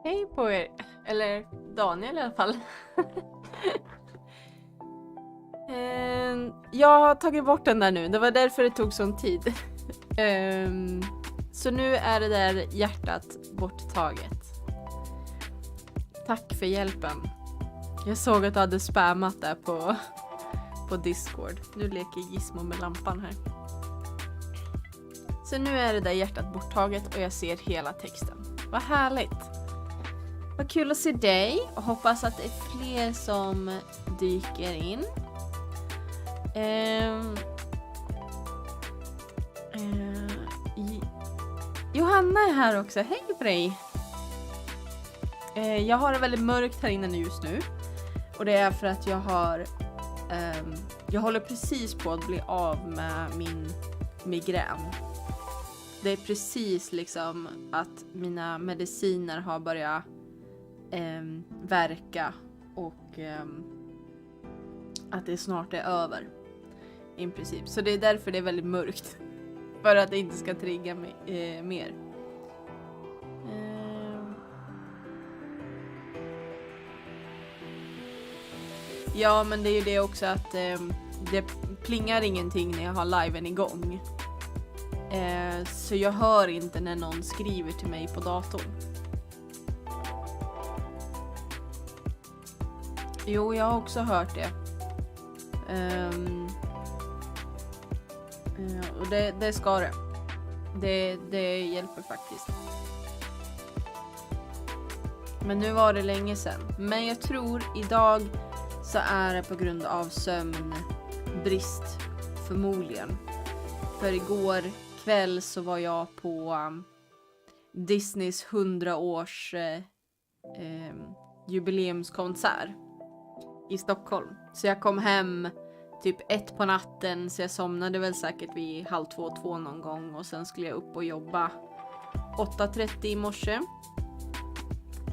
Hej på er, eller Daniel i alla fall. Jag har tagit bort den där nu, det var därför det tog sån tid. Så nu är det där hjärtat borttaget. Tack för hjälpen. Jag såg att du hade spammat där på Discord. Nu leker Gizmo med lampan här. Så nu är det där hjärtat borttaget och jag ser hela texten. Vad härligt. Vad kul att se dig och hoppas att det är fler som dyker in. Johanna är här också. Hej på dig. Jag har det väldigt mörkt här inne just nu. Och det är för att jag håller precis på att bli av med min migrän. Det är precis liksom att mina mediciner har börjat verka och att det snart är över i princip. Så det är därför det är väldigt mörkt. För att det inte ska trigga mig mer. Ja, men det är ju det också att det plingar ingenting när jag har liven igång. Så jag hör inte när någon skriver till mig på datorn. Jo, jag har också hört det. Och det ska det. Det hjälper faktiskt. Men nu var det länge sedan. Men jag tror idag så är det på grund av sömnbrist förmodligen. För igår kväll så var jag på Disneys 100-års jubileumskonsert i Stockholm. Så jag kom hem typ 1 på natten, så jag somnade väl säkert vid 1:30-2 någon gång. Och sen skulle jag upp och jobba 8:30 i morse.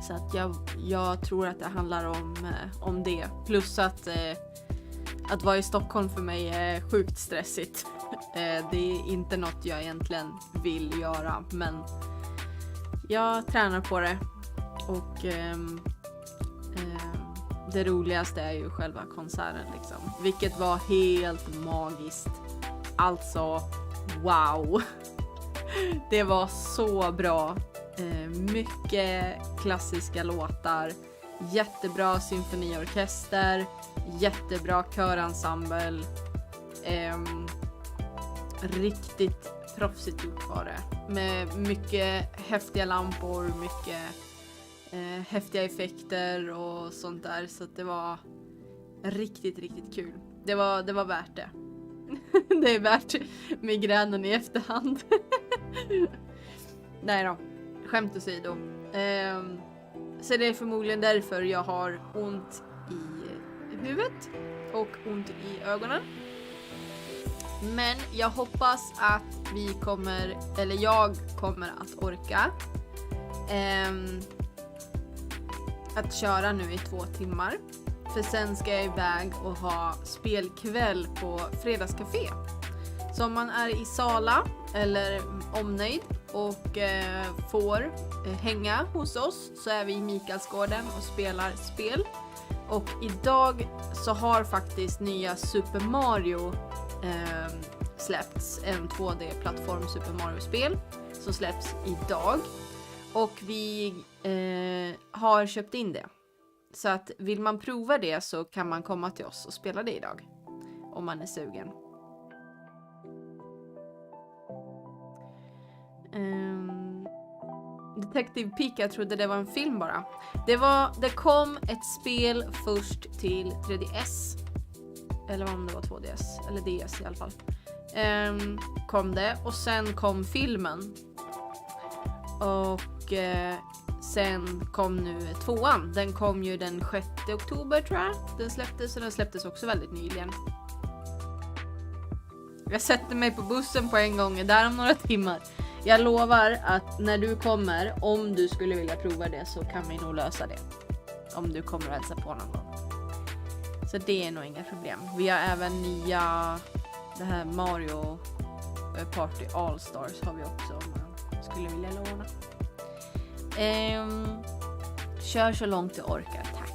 Så att jag tror att det handlar om det. Plus att vara i Stockholm för mig är sjukt stressigt. Det är inte något jag egentligen vill göra. Men jag tränar på det. Och det roligaste är ju själva konserten liksom. Vilket var helt magiskt. Alltså, wow. Det var så bra. Mycket klassiska låtar. Jättebra symfoniorkester. Jättebra körensemble. Riktigt proffsigt gjort var det. Med mycket häftiga lampor. Mycket häftiga effekter och sånt där. Så att det var riktigt, riktigt kul. Det var värt det. Det är värt migränen i efterhand. Nej då. Skämt åsido. Så det är förmodligen därför jag har ont i huvudet och ont i ögonen. Men jag hoppas att jag kommer att orka att köra nu i 2 timmar. För sen ska jag iväg och ha spelkväll på fredagscafé. Så om man är i Sala eller omnöjd och får hänga hos oss, så är vi i Mikaelsgården och spelar spel. Och idag så har faktiskt nya Super Mario släppts. En 2D-plattform Super Mario-spel som släpps idag. Och vi har köpt in det. Så att vill man prova det så kan man komma till oss och spela det idag. Om man är sugen. Detective Pikachu trodde det var en film bara. Det kom ett spel först till 3DS. Eller om det var 2DS. Eller DS i alla fall. Kom det. Och sen kom filmen. Och sen kom nu 2:an. Den kom ju den 6 oktober tror jag. Den släpptes också väldigt nyligen. Jag sätter mig på bussen på en gång där om några timmar. Jag lovar att när du kommer, om du skulle vilja prova det, så kan vi nog lösa det. Om du kommer att hälsa på någon gång. Så det är nog inga problem. Vi har även det här Mario Party All Stars har vi också om man skulle vilja låna. Kör så långt du orkar, tack.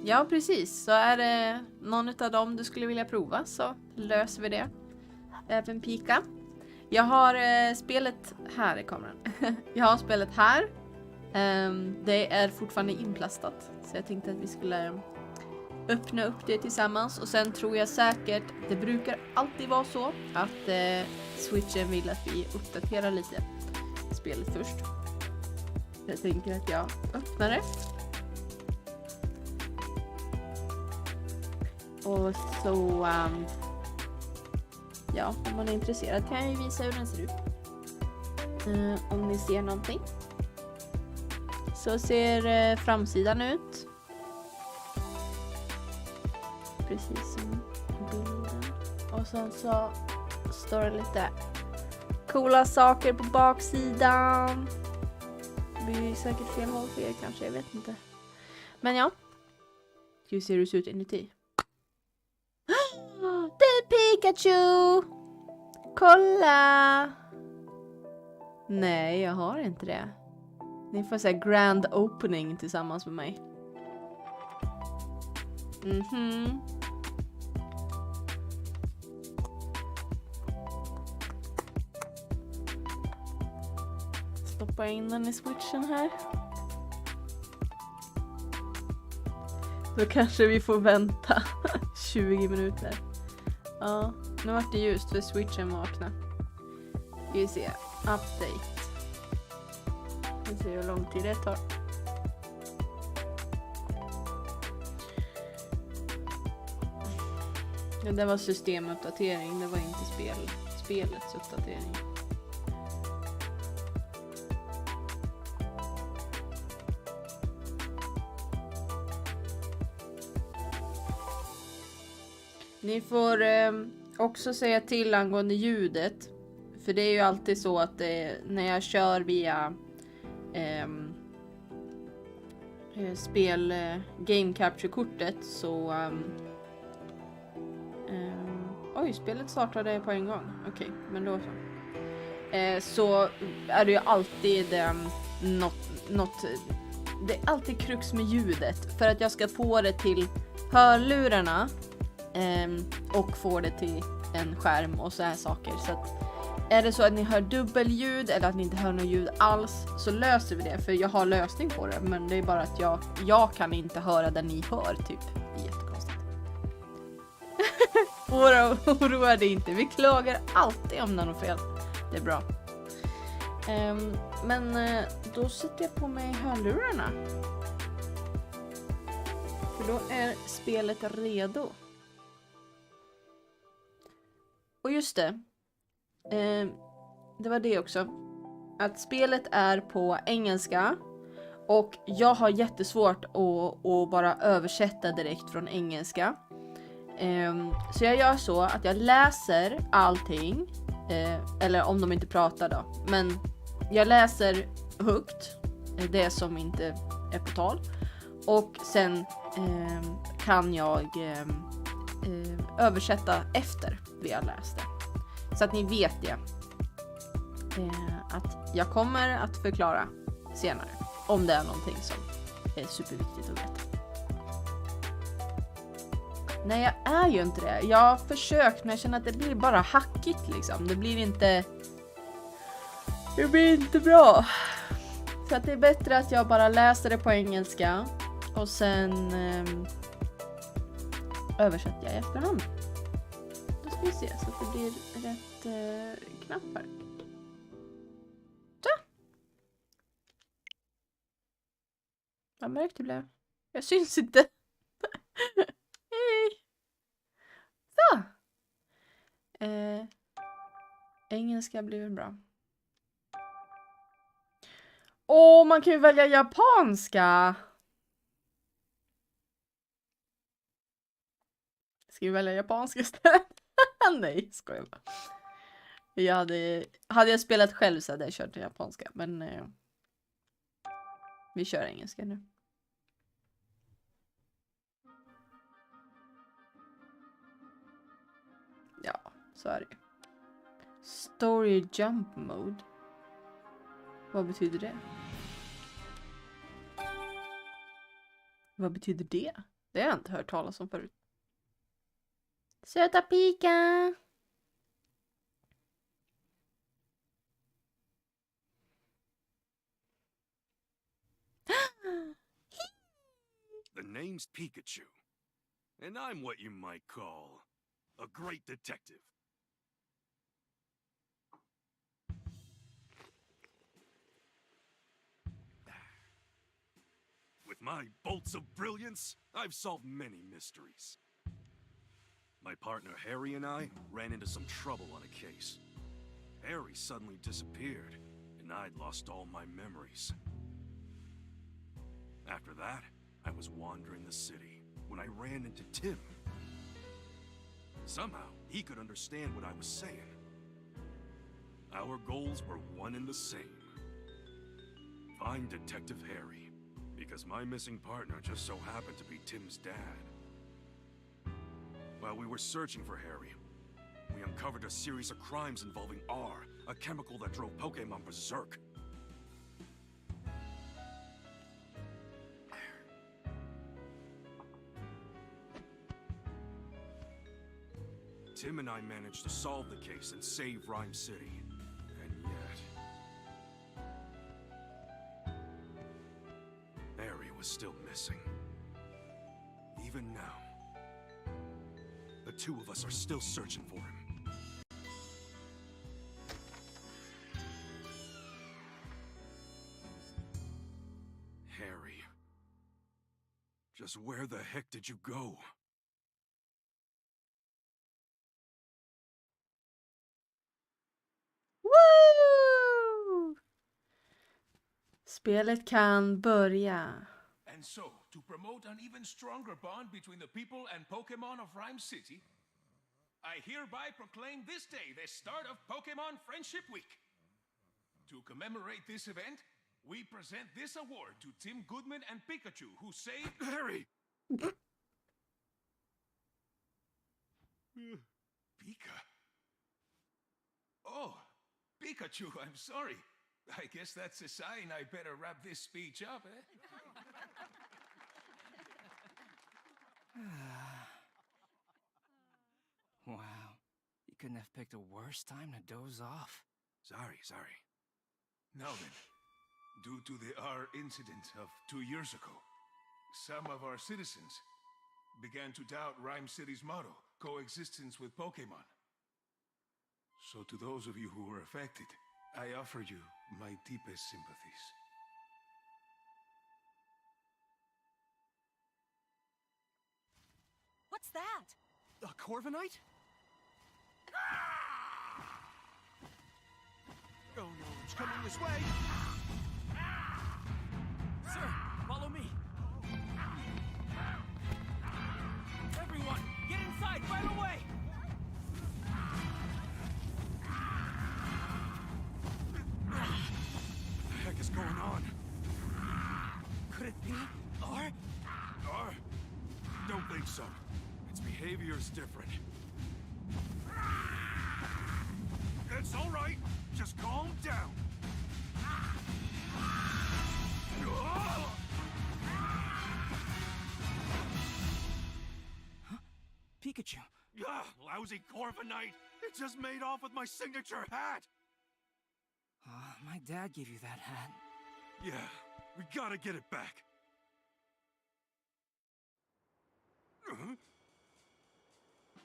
Ja, precis. Så är det någon av dem du skulle vilja prova så löser vi det. Även Pika. Jag har spelet här i kameran. Jag har spelet här. Det är fortfarande inplastat. Så jag tänkte att vi skulle öppna upp det tillsammans. Och sen tror jag säkert, det brukar alltid vara så att Switchen vill att vi uppdaterar lite spelet först. Jag tänker att jag öppnar det. Och så, ja, om man är intresserad kan jag ju visa hur den ser ut. Om ni ser någonting. Så ser framsidan ut. Precis som bilden. Och sen så står det lite coola saker på baksidan. Det blir säkert fel håll för er kanske, jag vet inte. Men ja. Ska vi se hur det ser ut inuti. Det är Pikachu! Kolla! Nej, jag har inte det. Ni får säga grand opening tillsammans med mig. Stoppa in den i switchen här. Då kanske vi får vänta 20 minuter. Ja, nu vart det ljust för switchen vakna. Vi ser. Update. Vi ser hur lång tid det tar. Ja, det var systemuppdatering. Det var inte spelets uppdatering. Ni får också säga till angående ljudet. För det är ju alltid så att när jag kör via spel game capture-kortet så oj, spelet startade på en gång. Okej, men då så. Så är det ju alltid något det är alltid krux med ljudet för att jag ska få det till hörlurarna och få det till en skärm och så här saker. Så att är det så att ni hör dubbelljud eller att ni inte hör något ljud alls så löser vi det. För jag har lösning på det. Men det är bara att jag kan inte höra det ni hör typ. Det är jättekonstigt. Oroa dig inte. Vi klagar alltid om det är något fel. Det är bra. Men då sätter jag på mig hörlurarna. För då är spelet redo. Och just det. Det var det också. Att spelet är på engelska. Och jag har jättesvårt att bara översätta direkt från engelska. Så jag gör så att jag läser allting. Eller om de inte pratar då. Men jag läser högt. Det som inte är på tal. Och sen kan jag översätta efter vi har läst det. Så att ni vet det. Att jag kommer att förklara senare. Om det är någonting som är superviktigt att veta. Nej, jag är ju inte det. Jag har försökt men jag känner att det blir bara hackigt liksom. Det blir inte bra. Så att det är bättre att jag bara läser det på engelska. Och sen översätter jag i efterhand. Då ska vi se så att det blir rätt knappar. Så. Vad mörkt det blev. Jag syns inte. Hej. Så. Engelska blir bra. Man kan ju välja japanska. Ska vi välja japanska istället? Nej, skojar bara. Hade jag spelat själv så hade jag kört japanska. Men vi kör engelska nu. Ja, så är det. Story jump mode. Vad betyder det? Vad betyder det? Det har jag inte hört talas om förut. Söta Pika! The name's Pikachu, and I'm what you might call a great detective. With my bolts of brilliance, I've solved many mysteries. My partner Harry and I ran into some trouble on a case. Harry suddenly disappeared, and I'd lost all my memories. After that, I was wandering the city when I ran into Tim. Somehow, he could understand what I was saying. Our goals were one and the same. Find Detective Harry, because my missing partner just so happened to be Tim's dad. While we were searching for Harry, we uncovered a series of crimes involving R, a chemical that drove Pokemon berserk. Tim and I managed to solve the case and save Rhyme City. And yet... Harry was still missing. Even now, the two of us are still searching for him. Harry. Just where the heck did you go? Woo! Spelet kan börja. And so, to promote an even stronger bond between the people and Pokemon of Rhyme City, I hereby proclaim this day the start of Pokemon Friendship Week. To commemorate this event, we present this award to Tim Goodman and Pikachu, who saved... Harry! Pika? Oh, Pikachu, I'm sorry. I guess that's a sign I better wrap this speech up, eh? Wow, you couldn't have picked a worse time to doze off. Sorry. Now then, due to the R incident of 2 years ago, some of our citizens began to doubt Rhyme City's motto, coexistence with Pokemon. So to those of you who were affected, I offer you my deepest sympathies. What's that? A Corviknight? Oh no, it's coming this way! Sir, follow me! Everyone, get inside right away! What the heck is going on? Could it be R? R? Don't think so. Its behavior's different. It's all right. Just calm down. Pikachu. Lousy Corviknight. It just made off with my signature hat. My dad gave you that hat. Yeah, we gotta get it back.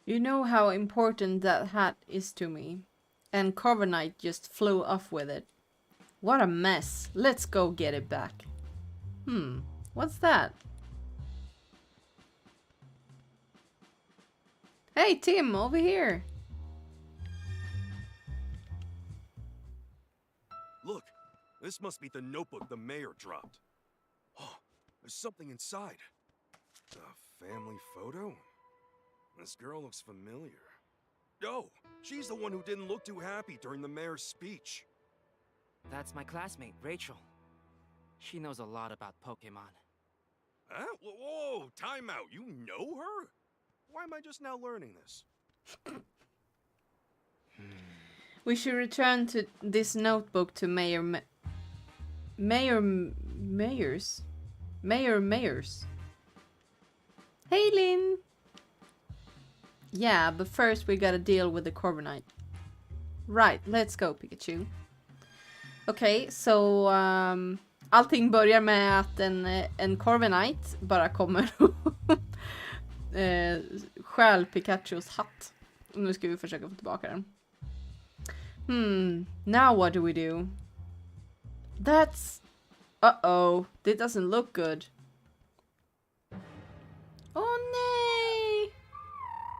You know how important that hat is to me. And Corviknight just flew off with it. What a mess. Let's go get it back. What's that? Hey Tim, over here. Look, this must be the notebook the mayor dropped. Oh, there's something inside. A family photo? This girl looks familiar. Oh, she's the one who didn't look too happy during the mayor's speech. That's my classmate, Rachel. She knows a lot about Pokemon. Huh? Whoa, time out. You know her? Why am I just now learning this? We should return to this notebook to Mayor Mayors. Hey Lynn! Yeah, but first we gotta deal with the Corviknight. Right, let's go Pikachu. Okej, så allting börjar med att en Corviknight bara kommer och stjäl Pikachus hatt. Och nu ska vi försöka få tillbaka den. Now what do we do? That's... Uh-oh, this doesn't look good. Åh nej!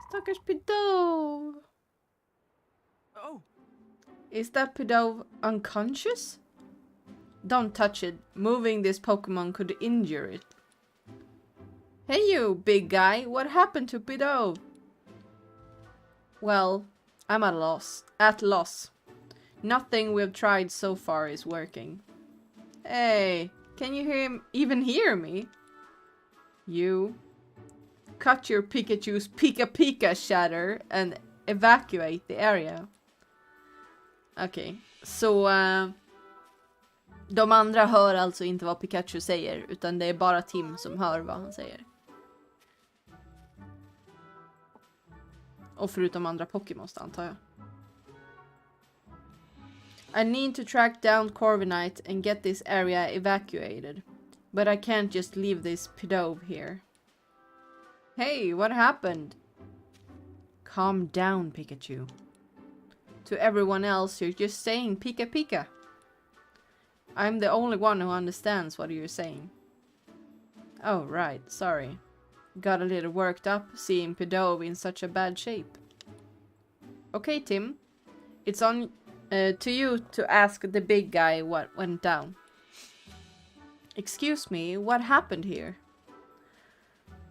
Stackars Pidove. Oh, Is that Pidove unconscious? Don't touch it. Moving this Pokemon could injure it. Hey you, big guy. What happened to Pidove? Well, I'm at loss. Nothing we've tried so far is working. Hey, can you even hear me? You cut your Pikachu's Pika shatter and evacuate the area. Okej, så de andra hör alltså inte vad Pikachu säger, utan det är bara Tim som hör vad han säger. Och förutom andra Pokémons antar jag. I need to track down Corviknight and get this area evacuated. But I can't just leave this Pidove here. Hey, what happened? Calm down, Pikachu. To everyone else, you're just saying Pika Pika. I'm the only one who understands what you're saying. Oh, right, sorry. Got a little worked up seeing Pidove in such a bad shape. Okay, Tim. It's on to you to ask the big guy what went down. Excuse me, what happened here?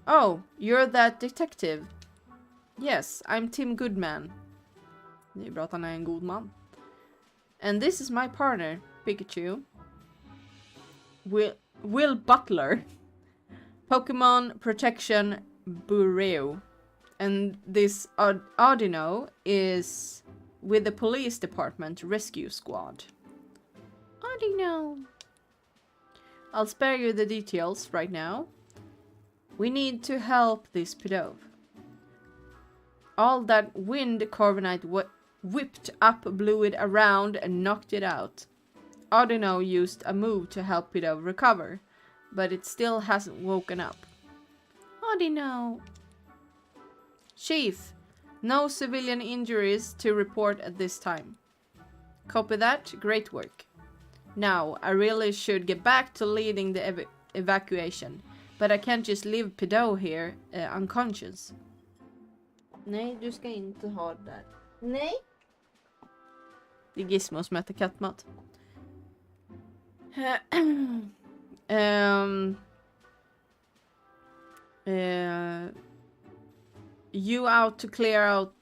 Oh, you're that detective. Yes, I'm Tim Goodman. Det är bra att han är en god man. And this is my partner, Pikachu. Will Butler. Pokemon Protection Bureau. And this Audino is with the police department rescue squad. Audino. I'll spare you the details right now. We need to help this Pidove. All that wind Corviknight whipped up blew it around and knocked it out. Audino used a move to help Pidove recover, but it still hasn't woken up. Audino. Chief, no civilian injuries to report at this time. Copy that, great work. Now, I really should get back to leading the evacuation, but I can't just leave Pidove here unconscious. Nej, du ska inte ha det där. Nej. Det är Gizmo som äter kattmat. You out to clear out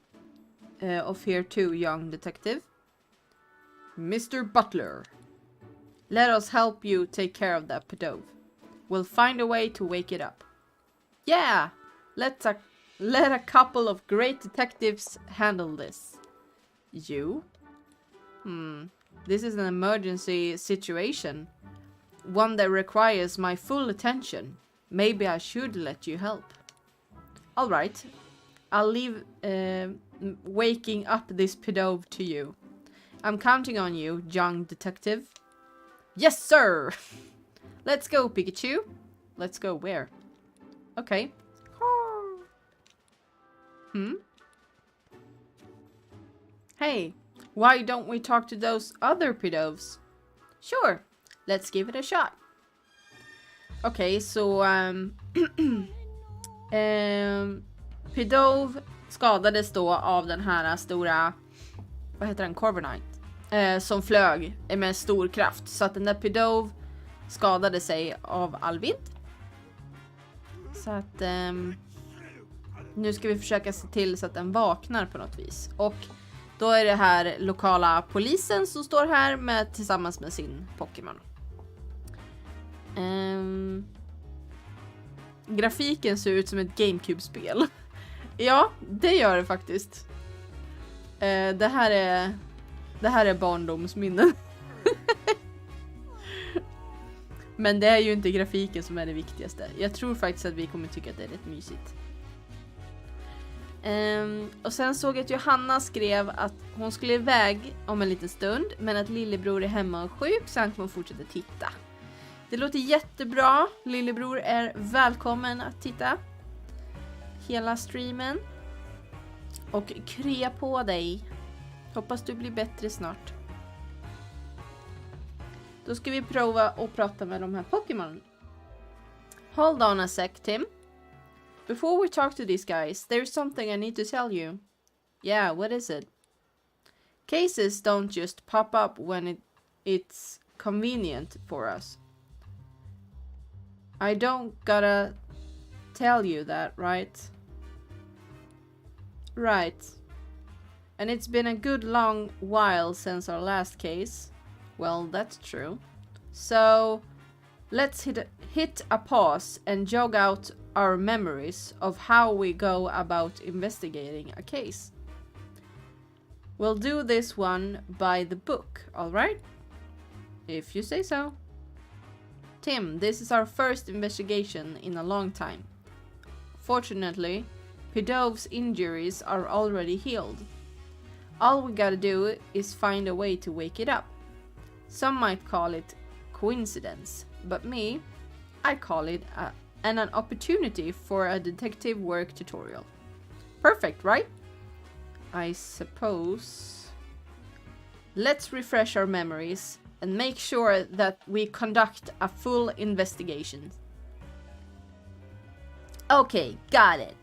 of here too, young detective? Mr. Butler. Let us help you take care of that Pidove. We'll find a way to wake it up. Yeah! Let a couple of great detectives handle this. You? This is an emergency situation. One that requires my full attention. Maybe I should let you help. Alright. I'll leave waking up this Pidove to you. I'm counting on you, young detective. Yes, sir! Let's go, Pikachu. Let's go where? Okay. Hey, why don't we talk to those other Pidoves? Sure, let's give it a shot. Okej, så Pidove skadades då av den här stora, vad heter den, Corviknight, som flög med stor kraft. Så att den där Pidove skadade sig av all vind. Så att nu ska vi försöka se till så att den vaknar på något vis. Och då är det här lokala polisen som står här tillsammans med sin Pokémon. Grafiken ser ut som ett GameCube-spel. Ja, det gör det faktiskt. Det här är barndomsminnen. Men det är ju inte grafiken som är det viktigaste. Jag tror faktiskt att vi kommer tycka att det är rätt mysigt. Och sen såg jag att Johanna skrev att hon skulle iväg om en liten stund, men att lillebror är hemma och sjuk så han kommer fortsätta titta. Det låter jättebra. Lillebror är välkommen att titta hela streamen. Och krya på dig. Hoppas du blir bättre snart. Då ska vi prova att prata med de här Pokémon. Hold on a sec, Tim. Before we talk to these guys, there's something I need to tell you. Yeah, what is it? Cases don't just pop up when it's convenient for us. I don't gotta tell you that, right? Right. And it's been a good long while since our last case. Well, that's true. So, let's hit a pause and jog out our memories of how we go about investigating a case. We'll do this one by the book, alright? If you say so. Tim, this is our first investigation in a long time. Fortunately, Pidov's injuries are already healed. All we gotta do is find a way to wake it up. Some might call it coincidence, but me, I call it an opportunity for a detective work tutorial. Perfect, right? I suppose. Let's refresh our memories and make sure that we conduct a full investigation. Okay, got it.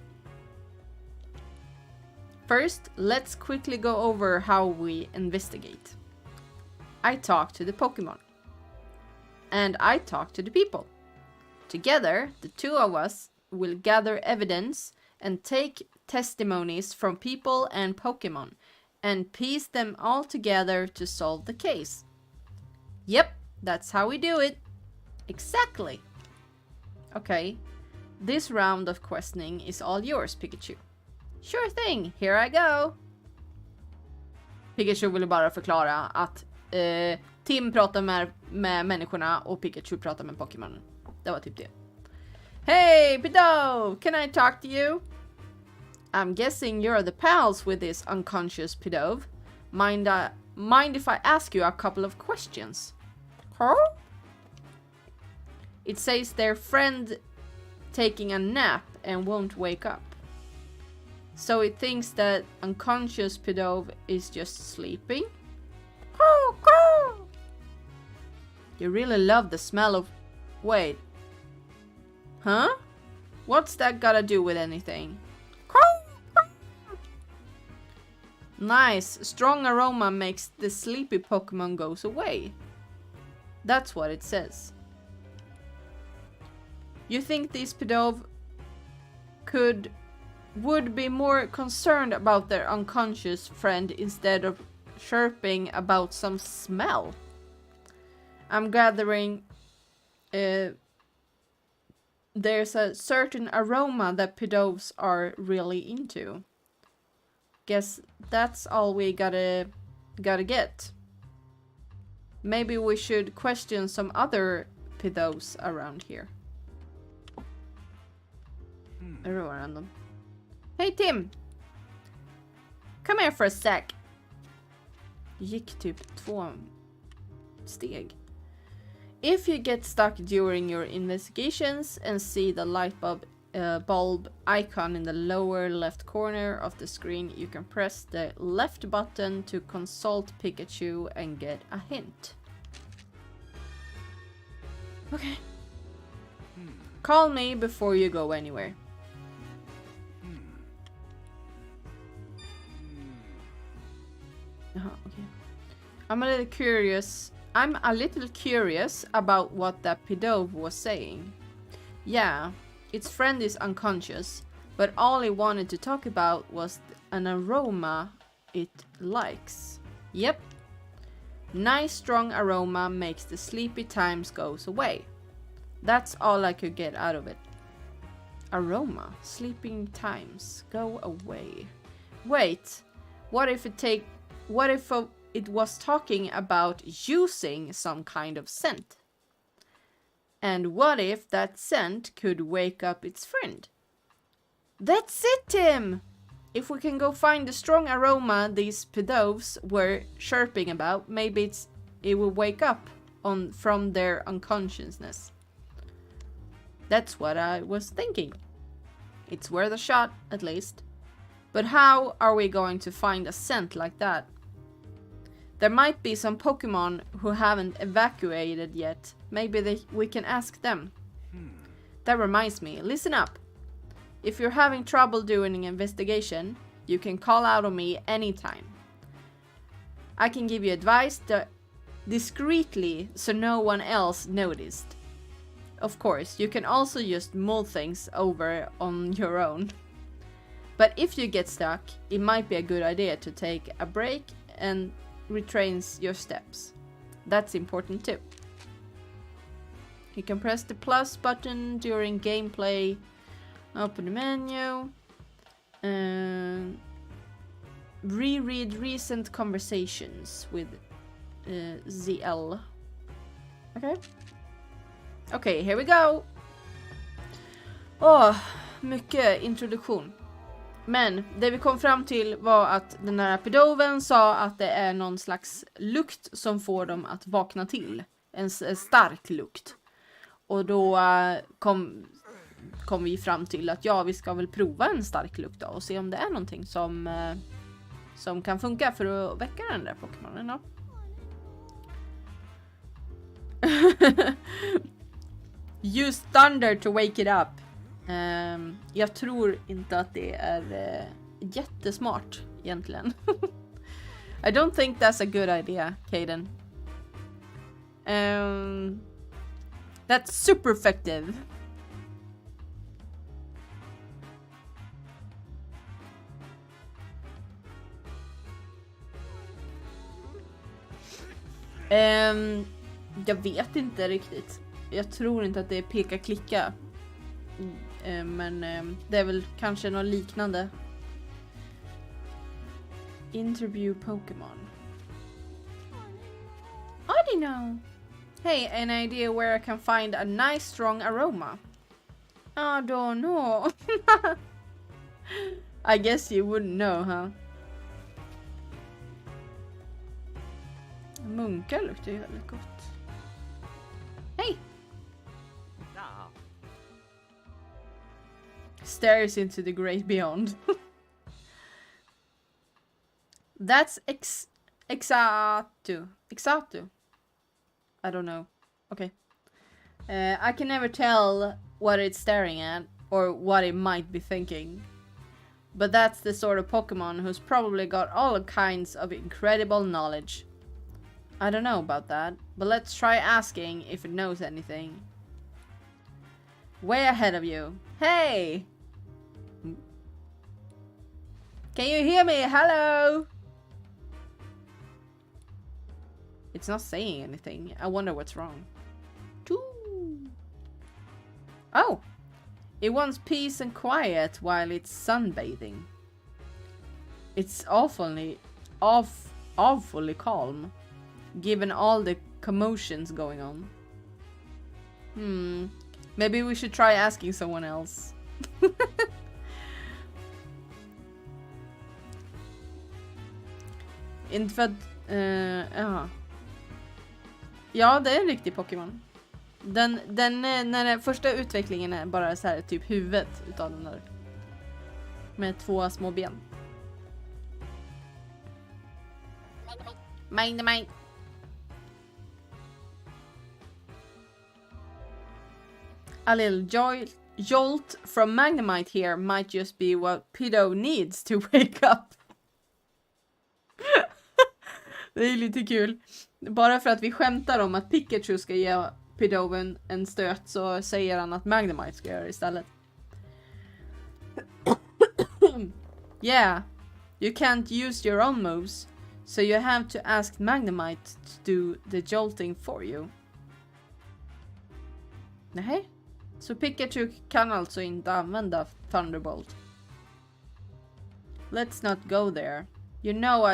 First, let's quickly go over how we investigate. I talk to the Pokemon. And I talk to the people. Together, the two of us will gather evidence and take testimonies from people and Pokemon and piece them all together to solve the case. Yep, that's how we do it. Exactly. Okay, this round of questioning is all yours, Pikachu. Sure thing, here I go. Pikachu ville bara förklara att Tim pratar med människorna och Pikachu pratar med Pokémon. Det var typ det. Hey, Pidove! Can I talk to you? I'm guessing you're the pals with this unconscious Pidove. Mind if I ask you a couple of questions? Huh? It says their friend taking a nap and won't wake up. So it thinks that unconscious Pidove is just sleeping? You really love the smell of... Wait. Huh? What's that gotta do with anything? Nice. Strong aroma makes the sleepy Pokemon goes away. That's what it says. You think these Pidove would be more concerned about their unconscious friend instead of chirping about some smell? I'm gathering there's a certain aroma that Pidoves are really into. Guess that's all we gotta get. Maybe we should question some other Pidoves around here. Everyone random. Hey Tim! Come here for a sec. Gick typ 2 steg. If you get stuck during your investigations and see the light bulb icon in the lower left corner of the screen, you can press the left button to consult Pikachu and get a hint. Okay. Call me before you go anywhere. Okay. I'm a little curious about what that Pidove was saying. Yeah, its friend is unconscious, but all he wanted to talk about was an aroma it likes. Yep. Nice strong aroma makes the sleepy times goes away. That's all I could get out of it. Aroma, sleeping times, go away. Wait, what if it was talking about using some kind of scent? And what if that scent could wake up its friend? That's it, Tim! If we can go find the strong aroma these pedovs were chirping about, maybe it will wake up from their unconsciousness. That's what I was thinking. It's worth a shot, at least. But how are we going to find a scent like that? There might be some Pokemon who haven't evacuated yet. Maybe we can ask them. That reminds me, listen up. If you're having trouble doing an investigation, you can call out on me anytime. I can give you advice discreetly so no one else noticed. Of course, you can also just mull things over on your own. But if you get stuck, it might be a good idea to take a break and retrace your steps. That's important too. You can press the plus button during gameplay, open the menu, and reread recent conversations with ZL. Okay. Okej, here we go! Mycket introduktion. Men det vi kom fram till var att den där pedoven sa att det är någon slags lukt som får dem att vakna till. En stark lukt. Och då kom vi fram till att ja, vi ska väl prova en stark lukt då och se om det är någonting som kan funka för att väcka den där Pokémonen då. Use thunder to wake it up. Jag tror inte att det är jättesmart egentligen. I don't think that's a good idea, Kaden. That's super effective. Jag vet inte riktigt. Jag tror inte att det är peka-klicka. Men det är väl kanske något liknande. Interview Pokemon. I don't know. Hey, an idea where I can find a nice strong aroma? I don't know. I guess you wouldn't know, huh? Munkar luktar ju väldigt gott. Hej! Stares into the great beyond. That's Exatu. I don't know. Okay. I can never tell what it's staring at or what it might be thinking. But that's the sort of Pokemon who's probably got all kinds of incredible knowledge. I don't know about that, but let's try asking if it knows anything. Way ahead of you. Hey! Can you hear me? Hello? It's not saying anything. I wonder what's wrong. Oh! It wants peace and quiet while it's sunbathing. It's awfully calm, given all the commotions going on. Maybe we should try asking someone else. Inte för att... Ja, det är en riktig Pokémon. Den när den första utvecklingen är bara så här typ huvudet utav den där. Med 2 små ben. Mind. A little jolt from Magnemite here might just be what Pedo needs to wake up. Det är lite kul. Bara för att vi skämtar om att Pikachu ska ge Pedoven en stöt så säger han att Magnemite ska göra det istället. Yeah, you can't use your own moves, so you have to ask Magnemite to do the jolting for you. Nej, så Pikachu kan alltså inte använda Thunderbolt. Let's not go there. You know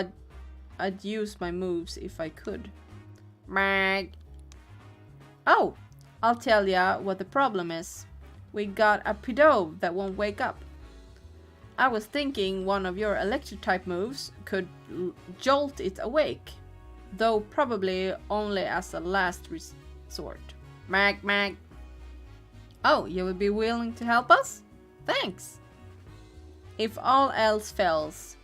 I'd use my moves if I could. Mag. Oh, I'll tell ya what the problem is. We got a pedo that won't wake up. I was thinking one of your electric type moves could jolt it awake, though probably only as a last resort. Mag mag. Oh, you would be willing to help us? Thanks. If all else fails,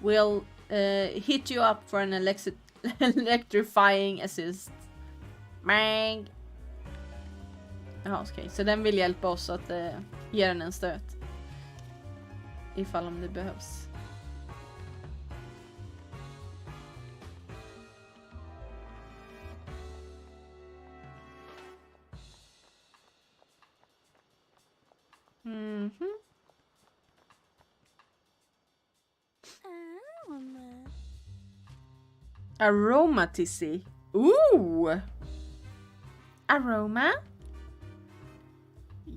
we'll hit you up for an electrifying assist. Mag. Jaha, okej. Så den vill hjälpa oss att ge den en stöt. Ifall om det behövs. Aromaticity. Ooh! Aroma?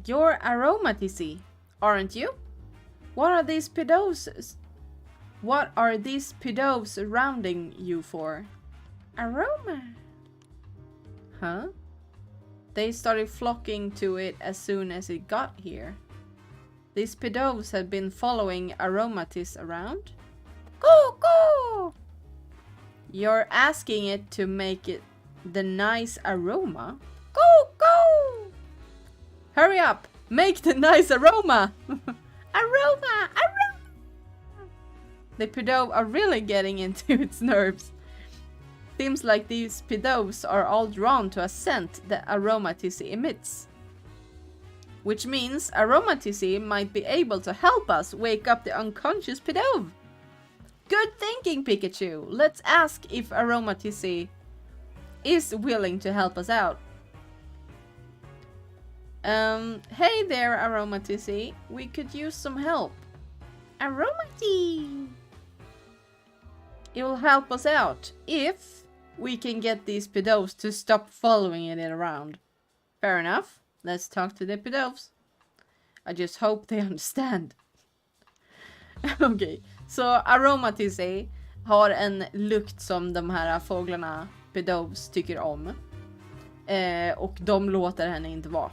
You're aromaticity, aren't you? What are these pedos? What are these pedos surrounding you for? Aroma? Huh? They started flocking to it as soon as it got here. These pedos had been following Aromatis around? Go, go! You're asking it to make it the nice aroma? Go, go! Hurry up! Make the nice aroma! Aroma! Aroma! The pedo are really getting into its nerves. Seems like these pedos are all drawn to a scent that Aromaticity emits. Which means Aromaticity might be able to help us wake up the unconscious pedo. Good thinking, Pikachu. Let's ask if Aromaticity is willing to help us out. Hey there, Aromaticity. We could use some help. Aromaticity! It will help us out if we can get these pedos to stop following it around. Fair enough. Let's talk to the pedos. I just hope they understand. Okej, så Aromaticity har en lukt som de här fåglarna pedos tycker om. Och de låter henne inte vara.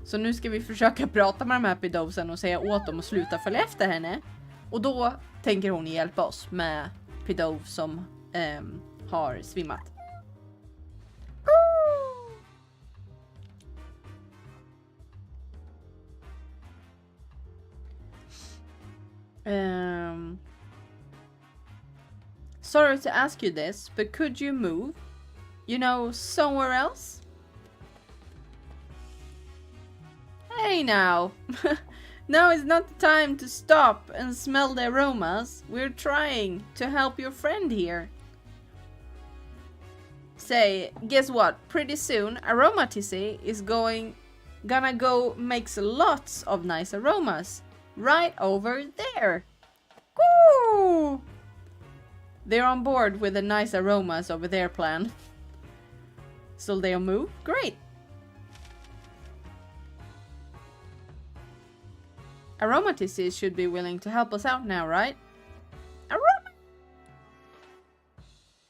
Så nu ska vi försöka prata med de här pedosen och säga åt dem att sluta följa efter henne. Och då tänker hon hjälpa oss med pedov som har svimmat. Sorry to ask you this, but could you move? You know, somewhere else? Hey now! Now is not the time to stop and smell the aromas. We're trying to help your friend here. Say, guess what? Pretty soon, Aromaticity is gonna go makes lots of nice aromas. Right over there. Woo! They're on board with the nice aromas over their plan. So they'll move? Great! Aromaticity should be willing to help us out now, right? Aroma!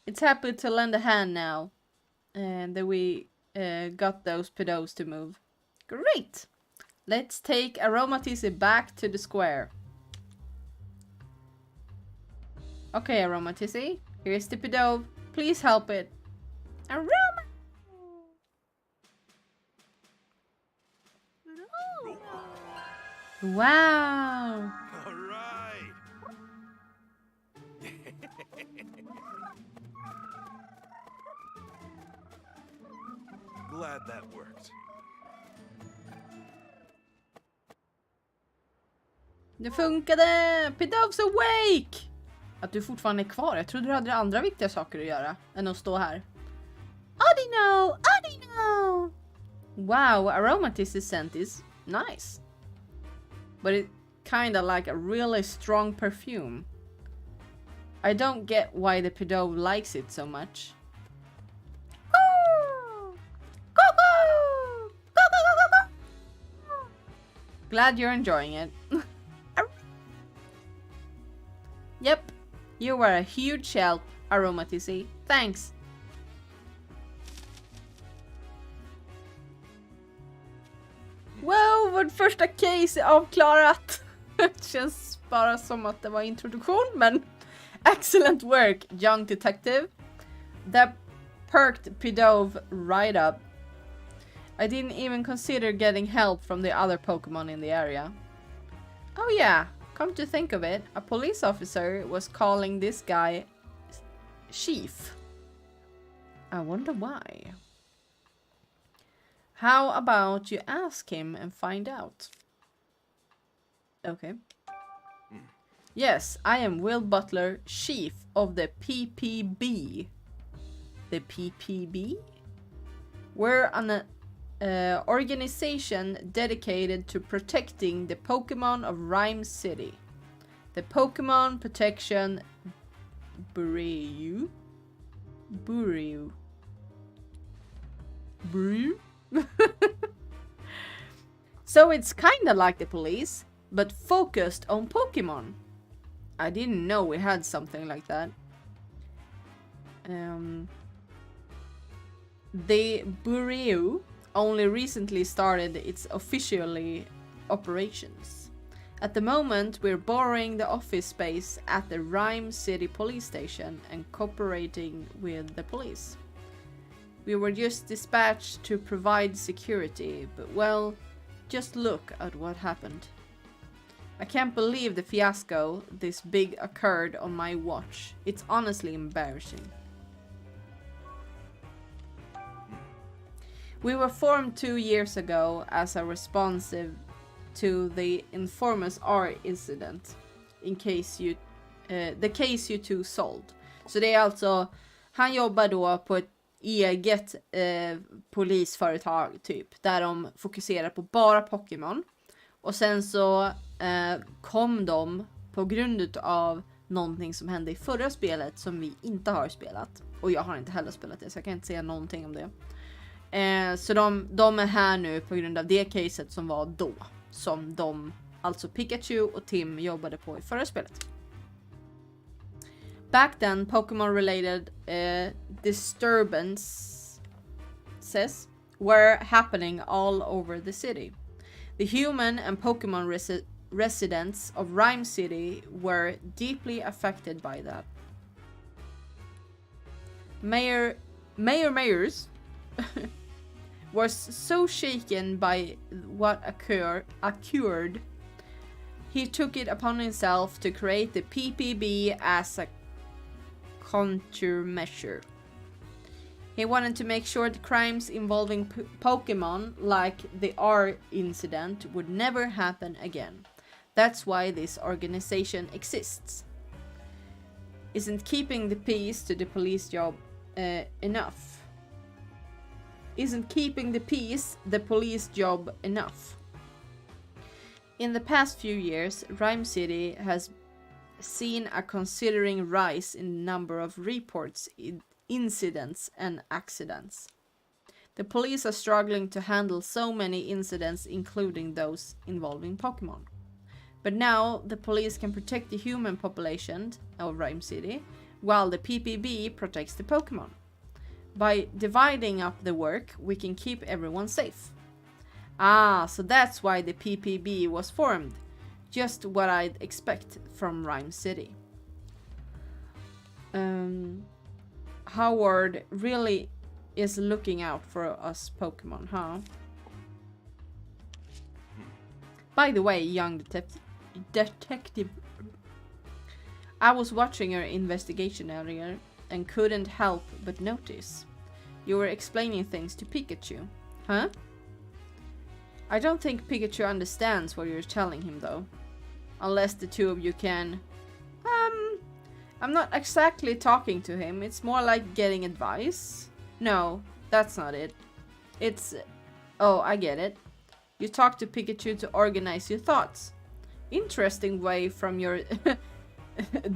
It's happy to lend a hand now. And that we got those pedos to move. Great! Let's take Aromaticity back to the square. Okay, Aromaticity. Here's the pedo. Please help it. Aroma! Wow! All right. Glad that worked. Det funkade! Pedov's awake! Att du fortfarande är kvar. Jag trodde du hade andra viktiga saker att göra än att stå här. Odino! Odino! Wow, Aromaticity scent is nice. But it kinda like a really strong perfume. I don't get why the pedo likes it so much. Go! Go, go! Go, go, go, go, go! Glad you're enjoying it. Yep, you were a huge help, Aromaticity. Thanks. Wow, vårt första case är avklarat! Känns bara som att det var introduktion, men excellent work, young detective. That perked Pidove right up. I didn't even consider getting help from the other Pokemon in the area. Oh yeah, come to think of it, a police officer was calling this guy Chief. I wonder why. How about you ask him and find out? Okay. Yes, I am Will Butler, Chief of the PPB. The PPB? We're an organization dedicated to protecting the Pokemon of Rhyme City. The Pokemon Protection Bureau. So it's kinda like the police, but focused on Pokemon. I didn't know we had something like that. The Bureau only recently started its officially operations. At the moment, we're borrowing the office space at the Rhyme City police station and cooperating with the police. We were just dispatched to provide security, but well, just look at what happened. I can't believe the fiasco this big occurred on my watch. It's honestly embarrassing. We were formed 2 years ago as a responsive to the Informers R incident. In case you, the case you two sold. Så det är alltså, han jobbar då på ett eget polisföretag typ. Där de fokuserar på bara Pokémon. Och sen så kom de på grund av någonting som hände i förra spelet som vi inte har spelat. Och jag har inte heller spelat det, så jag kan inte säga någonting om det. Så de är här nu på grund av det caset som var då. Som de, alltså Pikachu och Tim, jobbade på i förra spelet. Back then, Pokemon related disturbances were happening all over the city. The human and Pokemon residents of Rhyme City were deeply affected by that. Mayor Mayors was so shaken by what occurred, he took it upon himself to create the PPB as a countermeasure. He wanted to make sure the crimes involving Pokemon, like the R incident, would never happen again. That's why this organization exists. Isn't keeping the peace to the police job enough? Isn't keeping the peace the police job enough? In the past few years, Rhyme City has seen a considering rise in the number of reports, incidents and accidents. The police are struggling to handle so many incidents, including those involving Pokemon. But now the police can protect the human population of Rhyme City, while the PPB protects the Pokemon. By dividing up the work, we can keep everyone safe. Ah, so that's why the PPB was formed. Just what I'd expect from Rhyme City. Howard really is looking out for us Pokemon, huh? By the way, young detective, I was watching your investigation earlier and couldn't help but notice. You were explaining things to Pikachu, huh? I don't think Pikachu understands what you're telling him though. Unless the two of you can... I'm not exactly talking to him. It's more like getting advice. No, that's not it. It's... Oh, I get it. You talk to Pikachu to organize your thoughts. Interesting way from your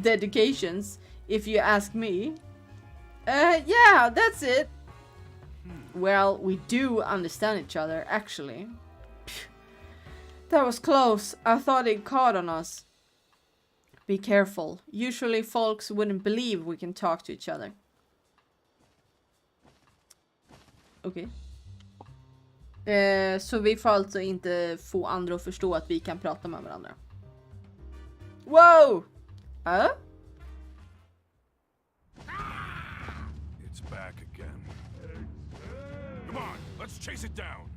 dedications, if you ask me. Yeah, that's it. Well, we do understand each other, actually. That was close. I thought it caught on us. Be careful. Usually folks wouldn't believe we can talk to each other. Okay. Så vi får alltså inte få andra att förstå att vi kan prata med varandra. Wow! It's back again. Come on, let's chase it down.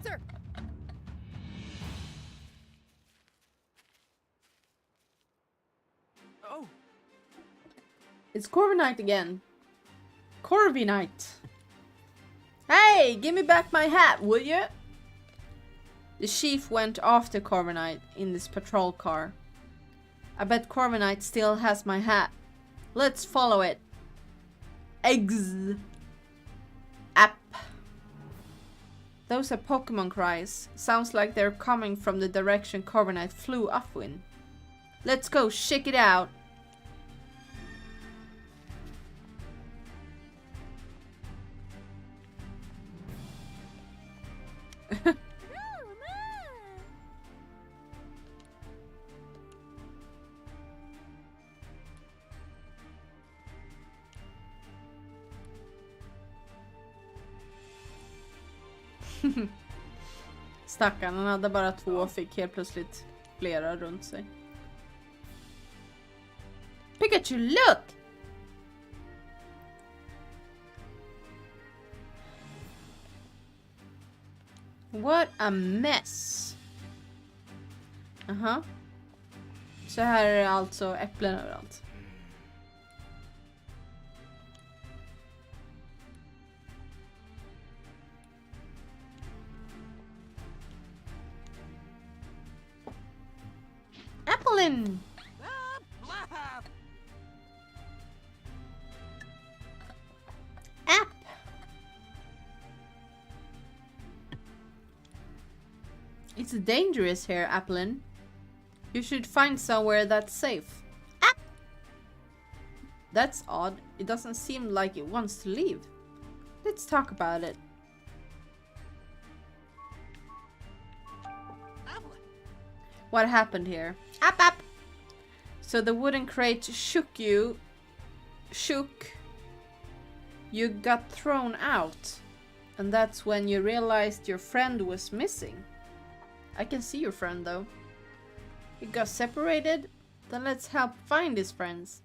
Sir. Oh, It's Corby night again. Corby night. Hey, give me back my hat, will you? The chief went after Corby in this patrol car. I bet Corby still has my hat. Let's follow it. Eggs. App. Those are Pokemon cries. Sounds like they're coming from the direction Corby flew upwind. Let's go check it out. Stackarn, han hade bara 2 och fick helt plötsligt flera runt sig. Pikachu, look! What a mess. Aha. Så här är det alltså äpplen överallt. Applen! App! It's dangerous here, Applen. You should find somewhere that's safe. App! That's odd. It doesn't seem like it wants to leave. Let's talk about it. What happened here? App! So the wooden crate shook. You got thrown out. And that's when you realized your friend was missing. I can see your friend though. You got separated? Then let's help find his friends.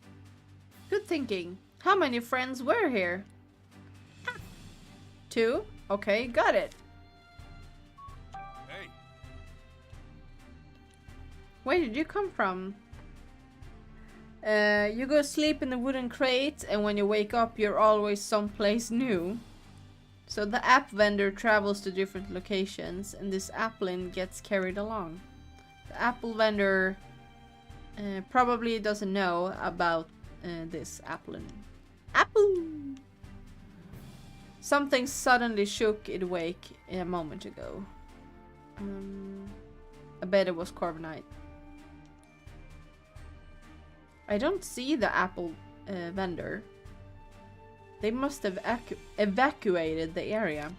Good thinking. How many friends were here? 2? Okay, got it. Hey, Where did you come from? You go sleep in the wooden crate, and when you wake up, you're always someplace new. So the app vendor travels to different locations, and this Applen gets carried along. The apple vendor probably doesn't know about this Applen. Apple! Something suddenly shook it awake a moment ago. I bet it was Corby. I don't see the apple vendor. They must have evacuated the area.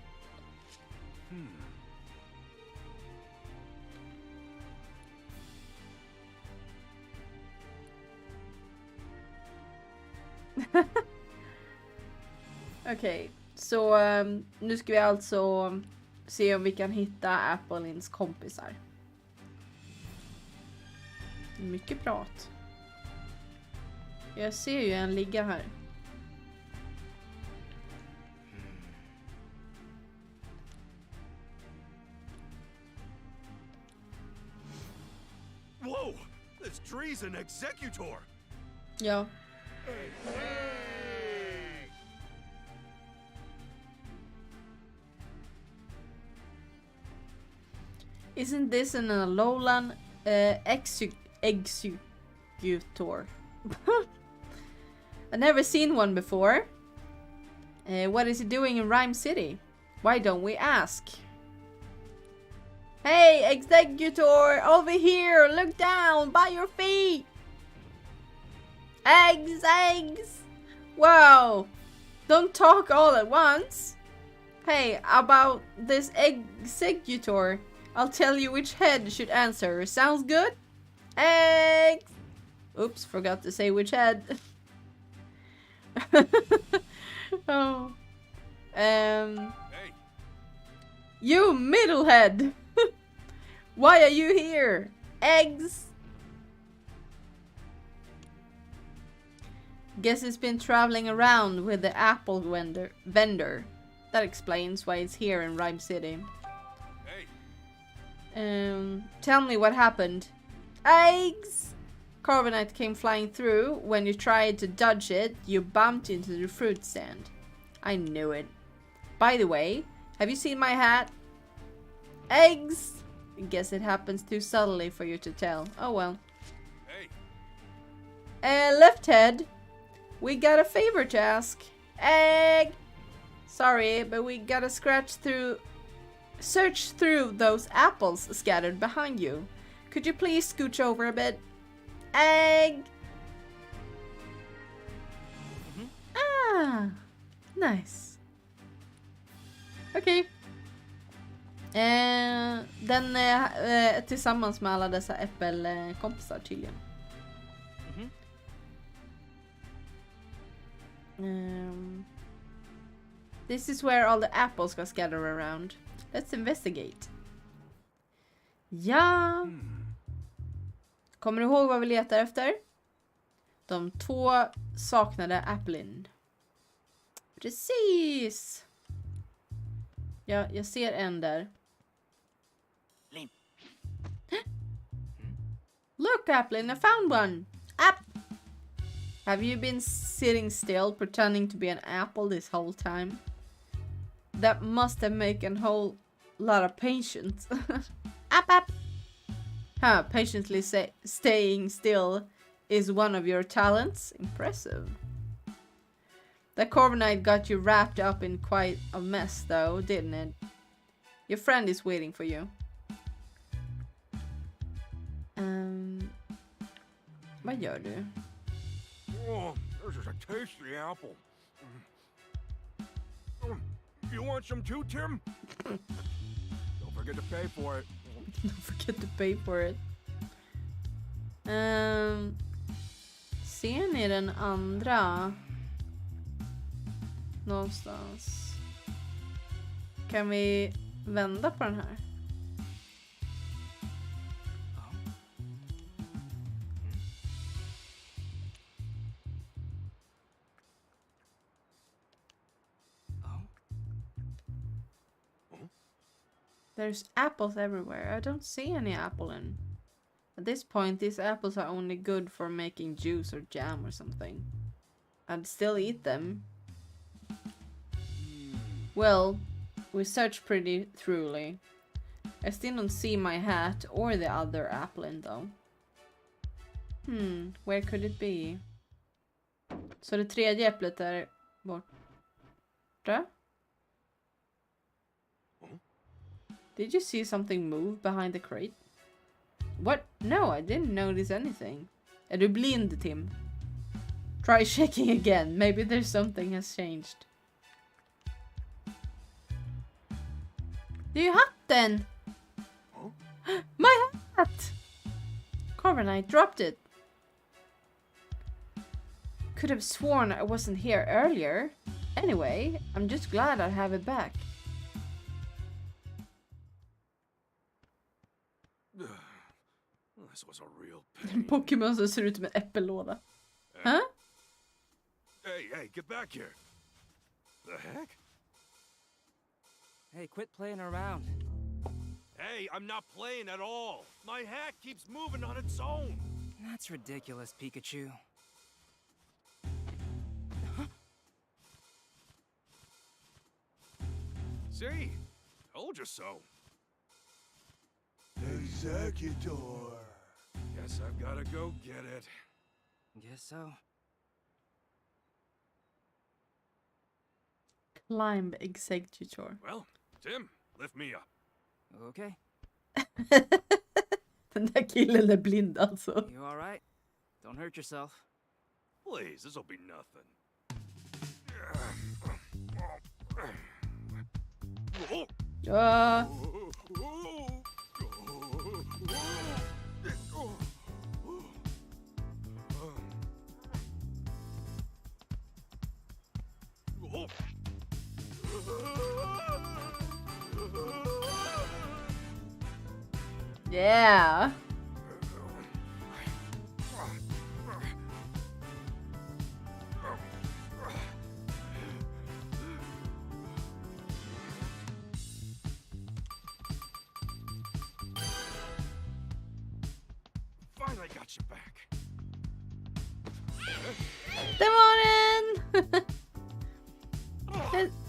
Okej, så nu ska vi alltså se om vi kan hitta Applins kompisar. Mycket prat. Jag ser ju en ligga här. whoa! This tree's an executor. Ja. Isn't this an Alolan executor? I've never seen one before. What is he doing in Rhyme City? Why don't we ask? Hey, executor, over here! Look down, by your feet! Eggs, eggs! Wow! Don't talk all at once! Hey, about this executor, I'll tell you which head should answer. Sounds good? Eggs! Oops, forgot to say which head. Hey, Oh. You middlehead! Why are you here? Eggs! Guess it's been traveling around with the apple vendor. That explains why it's here in Rhyme City. Hey, Tell me what happened. Eggs! Carbonite came flying through. When you tried to dodge it, you bumped into the fruit stand. I knew it. By the way, have you seen my hat? Eggs! I guess it happens too subtly for you to tell. Oh well. hey. Left head. We got a favor to ask. Egg! Sorry, but we gotta search through those apples scattered behind you. Could you please scooch over a bit? Egg! Ah, nice. Okej. Den är tillsammans med alla dessa äppelkompisar tydligen. This is where all the apples got scattered around. Let's investigate. Ja. Kommer du ihåg vad vi letar efter? De 2 saknade äpplen. Precis. Ja, jag ser en där. Look, Applin, I found one. Have you been sitting still, pretending to be an apple this whole time? That must have taken a whole lot of patience. Up. Huh, patiently staying still is one of your talents? Impressive. That Corviknight got you wrapped up in quite a mess though, didn't it? Your friend is waiting for you. Vad gör du? Oh, this is a tasty apple. You want some too, Tim? Don't forget to pay for it. Don't forget to pay for it. Ser ni den andra? Någonstans. Kan vi vända på den här? There's apples everywhere. I don't see any apple in. At this point, these apples are only good for making juice or jam or something. I'd still eat them. Well, we searched pretty thoroughly. I still don't see my hat or the other apple in though. Where could it be? Så det tredje äpplet är borta. Did you see something move behind the crate? What? No, I didn't notice anything. Är du blind, Tim? Try checking again. Maybe there's something has changed. Det är ju hatten! My hat! Corviknight dropped it. Could have sworn I wasn't here earlier. Anyway, I'm just glad I have it back. This was a real pain. Pokémon som ser ut som en äppellåda. Huh? Hey, get back here. The heck? Hey, quit playing around. Hey, I'm not playing at all. My hat keeps moving on its own. That's ridiculous, Pikachu. See? Told you so. Executor. Guess I've gotta go get it. Guess so. Climb executor. Well, Tim, lift me up. Okay. Den där killen är blind alltså. You all right? Don't hurt yourself. Please, this'll be nothing. Ja. Yeah. Fine, I got you back. Det var den!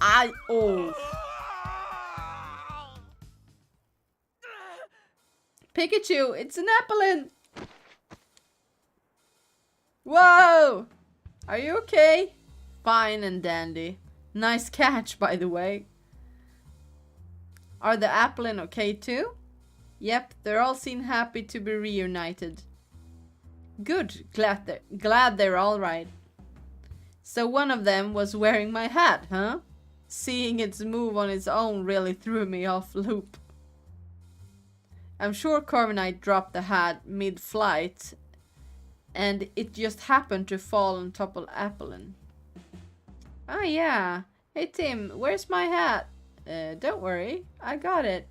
Aj, oh. Pikachu, it's an apple. Whoa! Are you okay? Fine and dandy. Nice catch, by the way. Are the Applin okay too? Yep, they're all seem happy to be reunited. Good, glad they're all right. So one of them was wearing my hat, huh? Seeing its move on its own really threw me off loop. I'm sure Corviknight dropped the hat mid-flight, and it just happened to fall on top of Applin. Oh yeah. Hey Tim, where's my hat? Don't worry, I got it.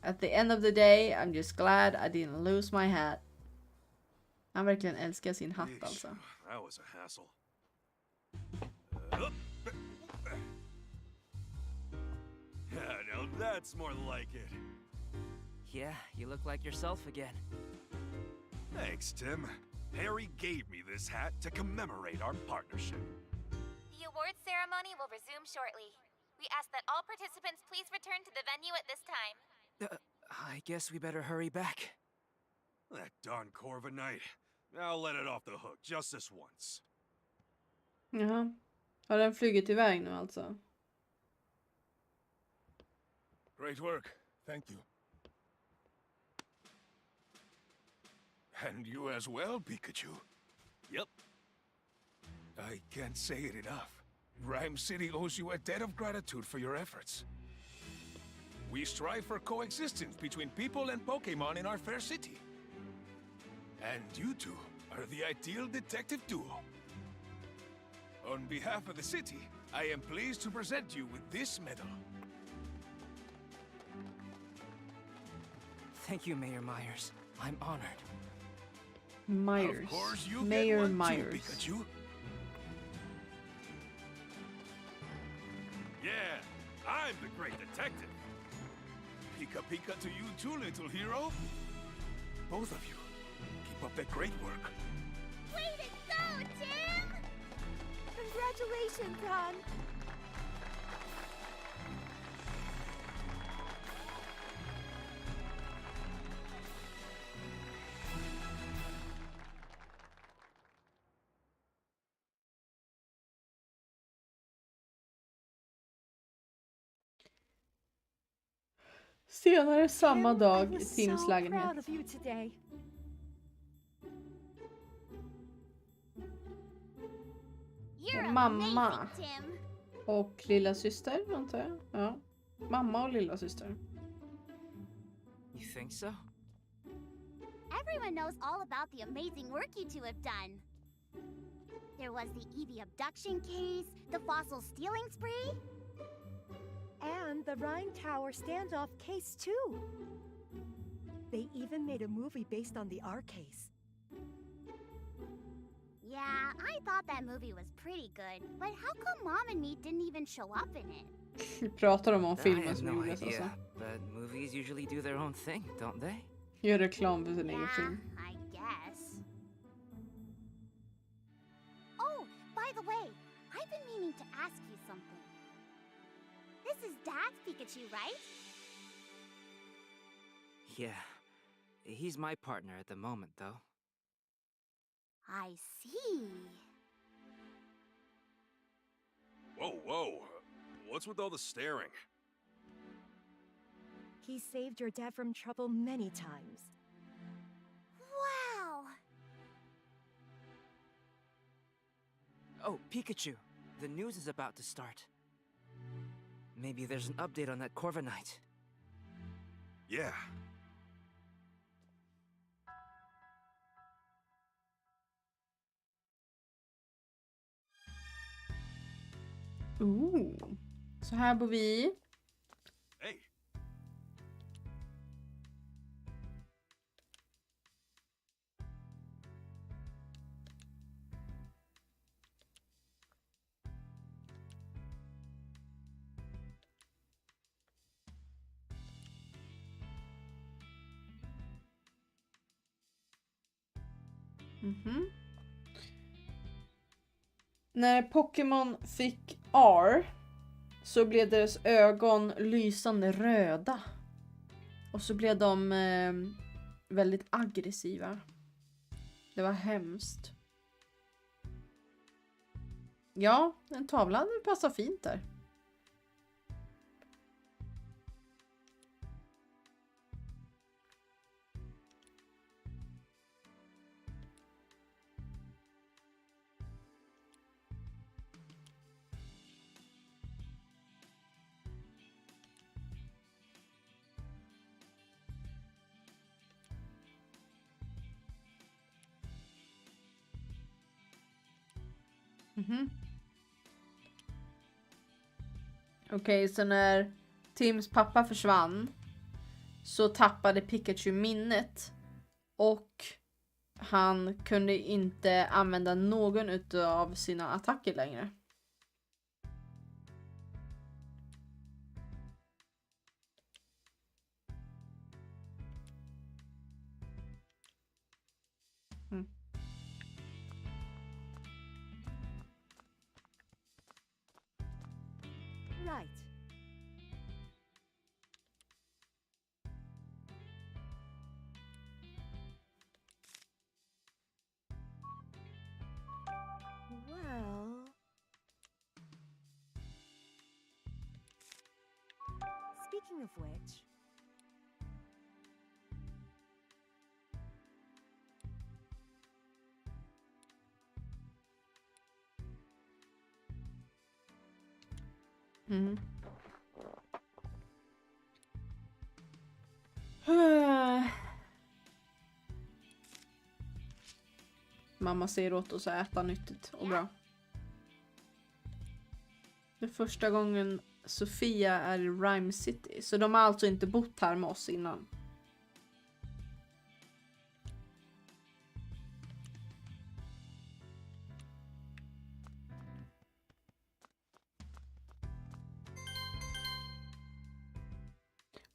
At the end of the day, I'm just glad I didn't lose my hat. Han verkligen älskar sin hatt alltså. That was a hassle. Yeah, now that's more like it. Yeah, you look like yourself again. Thanks, Tim. Harry gave me this hat to commemorate our partnership. The awards ceremony will resume shortly. We ask that all participants please return to the venue at this time. I guess we better hurry back. That darn Corviknight. I'll let it off the hook just this once. Jaha. Har den flugit iväg nu alltså? Great work. Thank you. And you as well, Pikachu. Yep. I can't say it enough. Rhyme City owes you a debt of gratitude for your efforts. We strive for coexistence between people and Pokémon in our fair city. And you two are the ideal detective duo. On behalf of the city, I am pleased to present you with this medal. Thank you, Mayor Myers. I'm honored. Myers. Of course, you Mayor get one Myers. too, Pikachu. Yeah, I'm the great detective. Pika pika to you too, little hero. Both of you, keep up that great work. Way to go, Tim! Congratulations, hon. Senare samma Tim, I dag i was Tims so lägenhet. proud of you today. You're Mamma. amazing, Tim. Och lilla syster, antar jag. Ja. Mamma och lilla syster. You think so? Everyone knows all about the amazing work you two have done. There was the Eevee abduction case, the fossil stealing spree. And the Rhine Tower standoff case, too. They even made a movie based on the R case. Yeah, I thought that movie was pretty good, but how come Mom and me didn't even show up in it? Vi pratar om I filmen have som no gjordes alltså. idea, but movies usually do their own thing, don't they? Gör reklam för sin egen Yeah, film. I guess. Oh, by the way, I've been meaning to ask you something. This is Dad's Pikachu, right? Yeah. He's my partner at the moment, though. I see. Whoa, whoa. What's with all the staring? He saved your dad from trouble many times. Wow! Oh, Pikachu. The news is about to start. Maybe there's an update on that Corviknight. Yeah. Ooh. Så här bor vi. Hey. Mhm. När Pokémon fick R så blev deras ögon lysande röda. Och så blev de väldigt aggressiva. Det var hemskt. Ja, en tavla hade passat fint där. Mhm. Okej, så när Tims pappa försvann så tappade Pikachu minnet och han kunde inte använda någon utav sina attacker längre. Mm. Right. Well... Speaking of which... Mm. Mamma säger åt oss att äta nyttigt och bra. Det är första gången Sofia är i Rhyme City. Så de har alltså inte bott här med oss innan.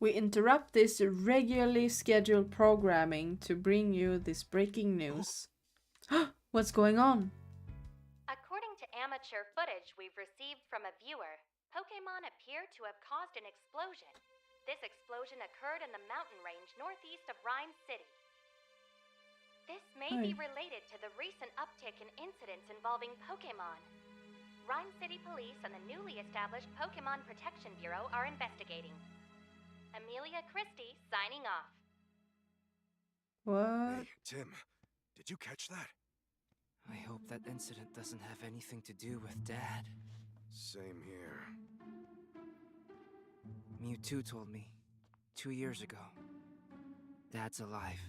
We interrupt this regularly scheduled programming to bring you this breaking news. What's going on? According to amateur footage we've received from a viewer, Pokémon appear to have caused an explosion. This explosion occurred in the mountain range northeast of Rhyme City. This may be related to the recent uptick in incidents involving Pokémon. Rhyme City Police and the newly established Pokémon Protection Bureau are investigating. Amelia Christie signing off. What? Hey, Tim, did you catch that? I hope that incident doesn't have anything to do with Dad. Same here. Mewtwo told me 2 years ago. Dad's alive,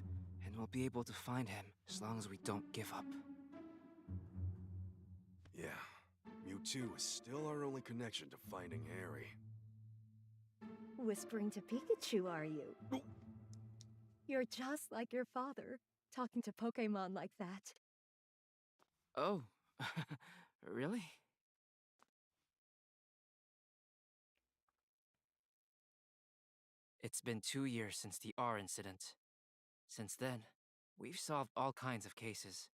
and we'll be able to find him as long as we don't give up. Yeah, Mewtwo is still our only connection to finding Harry. Whispering to Pikachu, are you? Oh. You're just like your father, talking to Pokémon like that. Oh, really? It's been 2 years since the R incident. Since then, we've solved all kinds of cases.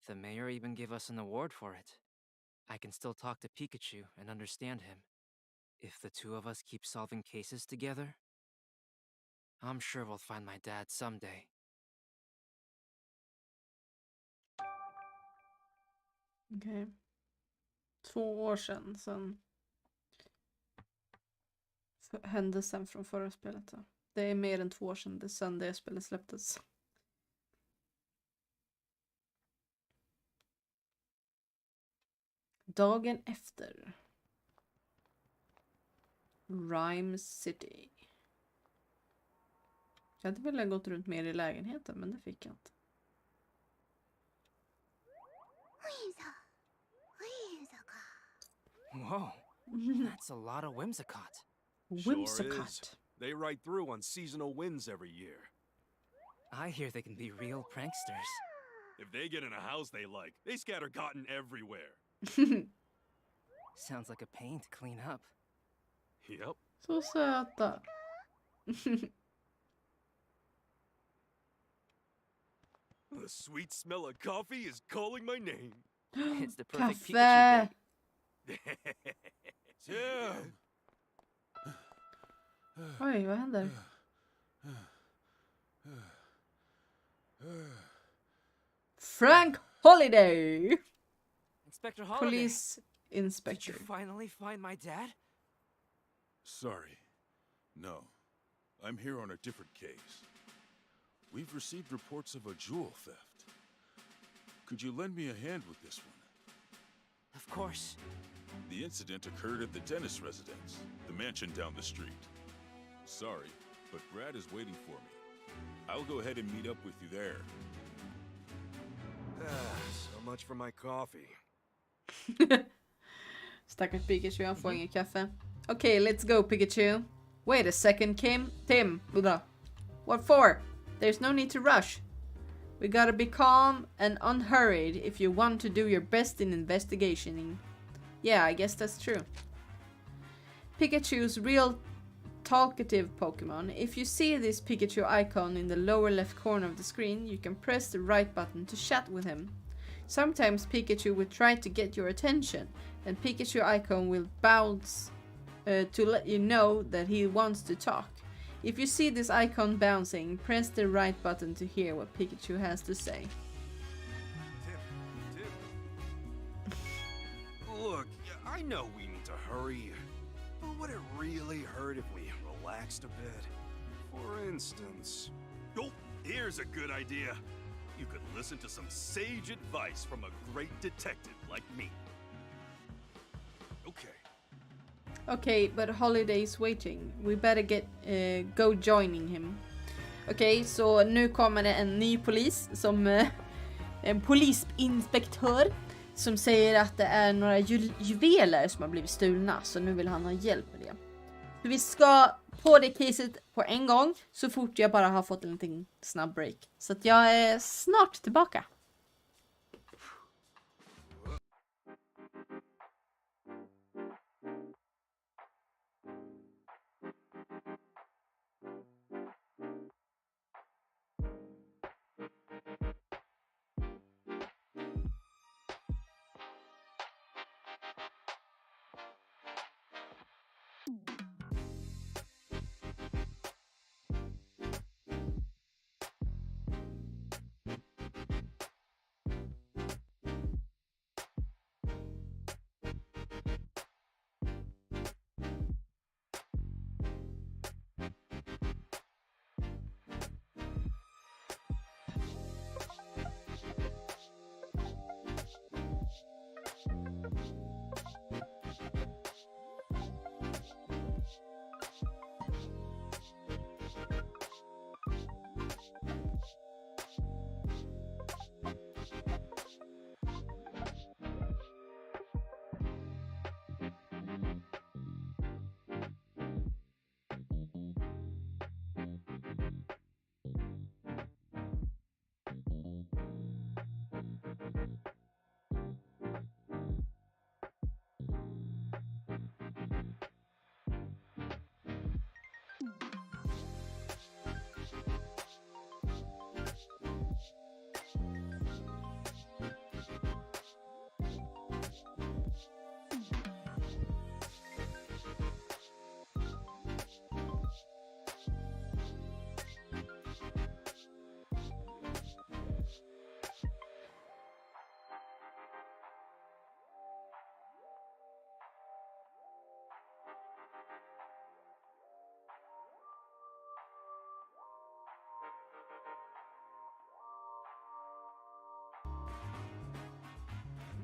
The mayor even gave us an award for it. I can still talk to Pikachu and understand him. If the two of us keep solving cases together, I'm sure we'll find my dad someday. Okej. 2 år sedan händelsen från förra spelet. Då. Det är mer än 2 år sedan det spelet släpptes. Dagen efter. Rhyme City. Jag hade väl gått runt mer i lägenheten, men det fick jag inte. Whoa, that's a lot of Whimsicott. Sure Whimsicott. is. They ride through on seasonal winds every year. I hear they can be real pranksters. If they get in a house they like, they scatter cotton everywhere. Sounds like a pain to clean up. Yep. Så söta. The sweet smell of coffee is calling my name. It's the perfect Kaffe! Pikachu day. Tim! Oj, vad händer? Frank Holiday! Inspector Holiday, Police did you inspector. finally find my dad? Sorry. No. I'm here on a different case. We've received reports of a jewel theft. Could you lend me a hand with this one? Of course. The incident occurred at the dentist residence, the mansion down the street. Sorry, but Brad is waiting for me. I'll go ahead and meet up with you there. So much for my coffee. Stackars Pikachu, han får ingen kaffe. Okay, let's go Pikachu. Wait a second, Tim. What for? There's no need to rush. We gotta be calm and unhurried if you want to do your best in investigating. Yeah, I guess that's true. Pikachu's real talkative Pokemon. If you see this Pikachu icon in the lower left corner of the screen, you can press the right button to chat with him. Sometimes Pikachu will try to get your attention, and Pikachu icon will bounce to let you know that he wants to talk. If you see this icon bouncing, press the right button to hear what Pikachu has to say. Tim. Look, I know we need to hurry, but would it really hurt if we relaxed a bit? For instance... Oh, here's a good idea. You could listen to some sage advice from a great detective like me. Okay. Okay, but Holiday's waiting. We better go joining him. Okej, så nu kommer det en ny polis som en polisinspektör som säger att det är några juveler som har blivit stulna, så nu vill han ha hjälp med det. Så vi ska på det caset på en gång så fort jag bara har fått en liten snabb break. Så att jag är snart tillbaka.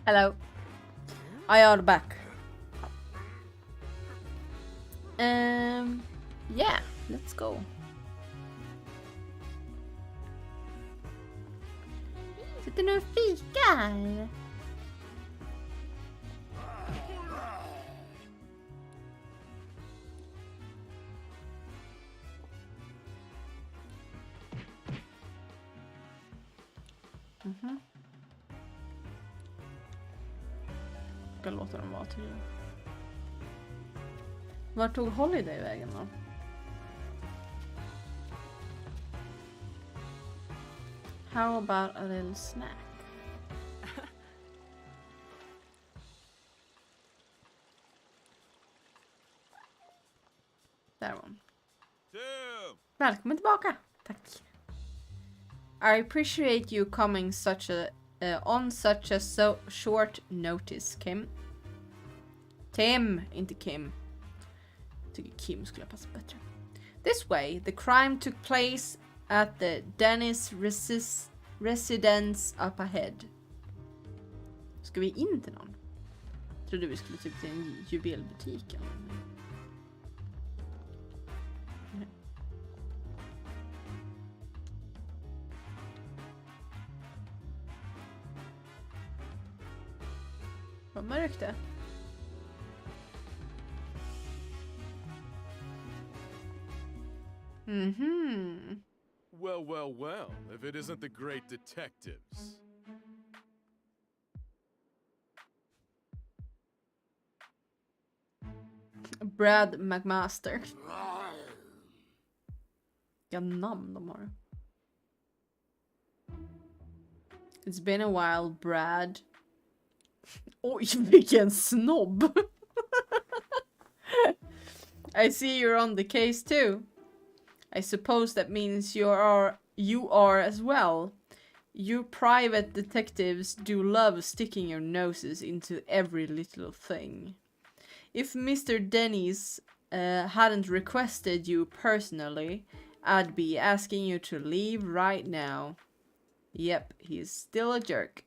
Hello. I are back. Yeah, let's go. Sitter nu och fikar. Ska låta dem vara till. Var tog Holiday vägen då? How about a little snack? Där var hon. Välkommen tillbaka. Tack. I appreciate you coming on such a short notice, Kim. Tim, inte Kim. Jag tycker Kim skulle passa bättre. This way, the crime took place at the Dennis residence up ahead. Ska vi in till någon? Trodde vi skulle typ till en juvelbutik eller något. Vad mörkt det. Mhm. Well, well, well, if it isn't the great detectives. Brad McMaster. Vilka namn de har. It's been a while, Brad. Oj, vilken snobb. I see you're on the case too. I suppose that means you are as well. You private detectives do love sticking your noses into every little thing. If Mr. Dennis hadn't requested you personally, I'd be asking you to leave right now. Yep, he's still a jerk.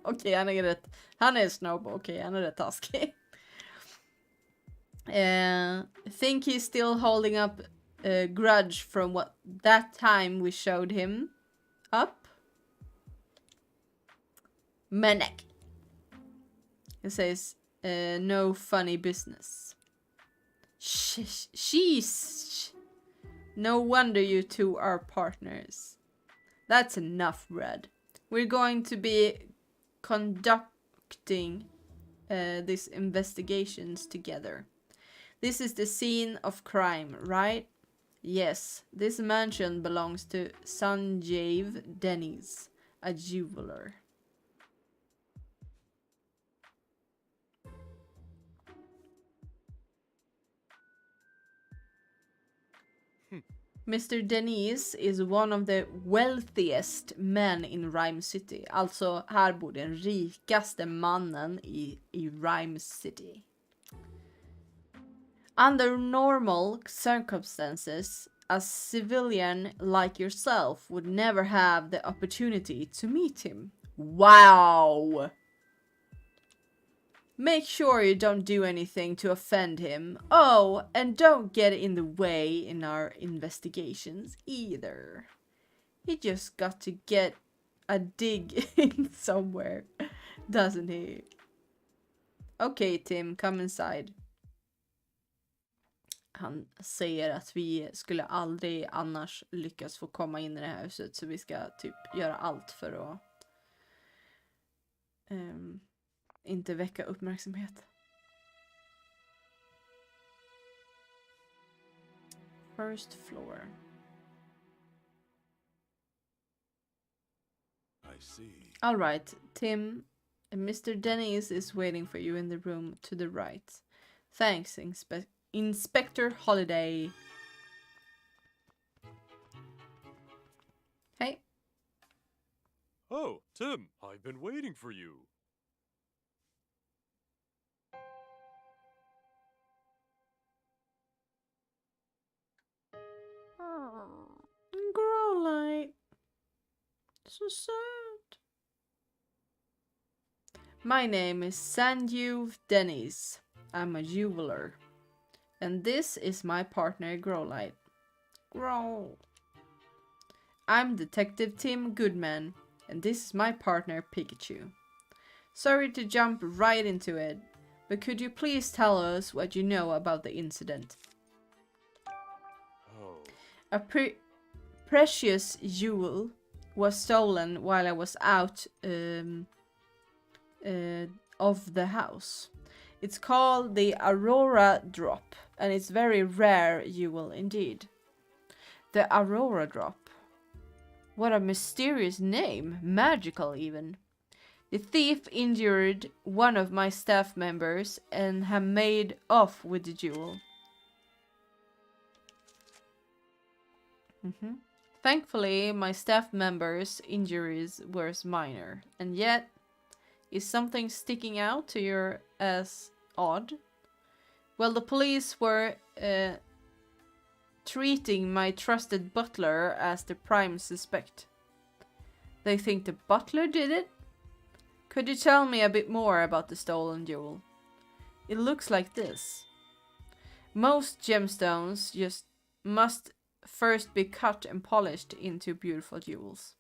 Okej, han är rätt. Han är snobb. Okej, han är rätt taskig. Think he's still holding up a grudge from that time we showed him up? Menek. He says, no funny business. Sheesh. No wonder you two are partners. That's enough, Brad. We're going to be conducting these investigations together. This is the scene of crime, right? Yes, this mansion belongs to Sanjeev Dennis, a jeweler. Mr. Dennis is one of the wealthiest men in Rhyme City. Alltså, här bor den rikaste mannen i Rhyme City. Under normal circumstances, a civilian like yourself would never have the opportunity to meet him. Wow! Make sure you don't do anything to offend him. Oh, and don't get in the way in our investigations either. He just got to get a dig in somewhere, doesn't he? Okay, Tim, come inside. Han säger att vi skulle aldrig annars lyckas få komma in i det här huset, så vi ska typ göra allt för att inte väcka uppmärksamhet. First floor. I see. All right, Tim. Mr. Dennis is waiting for you in the room to the right. Thanks, Inspector Holiday. Hey. Oh, Tim, I've been waiting for you. Grow light. So sad. My name is Sanjeev Dennis. I'm a jeweler. And this is my partner, Growlight. Grow. I'm Detective Tim Goodman, and this is my partner, Pikachu. Sorry to jump right into it, but could you please tell us what you know about the incident? Oh. A precious jewel was stolen while I was out of the house. It's called the Aurora Drop, and it's very rare jewel indeed. The Aurora Drop. What a mysterious name. Magical even. The thief injured one of my staff members and have made off with the jewel. Thankfully, my staff members' injuries were minor. And yet, is something sticking out to you as odd? Well, the police were treating my trusted butler as the prime suspect. They think the butler did it? Could you tell me a bit more about the stolen jewel? It looks like this. Most gemstones just must first be cut and polished into beautiful jewels.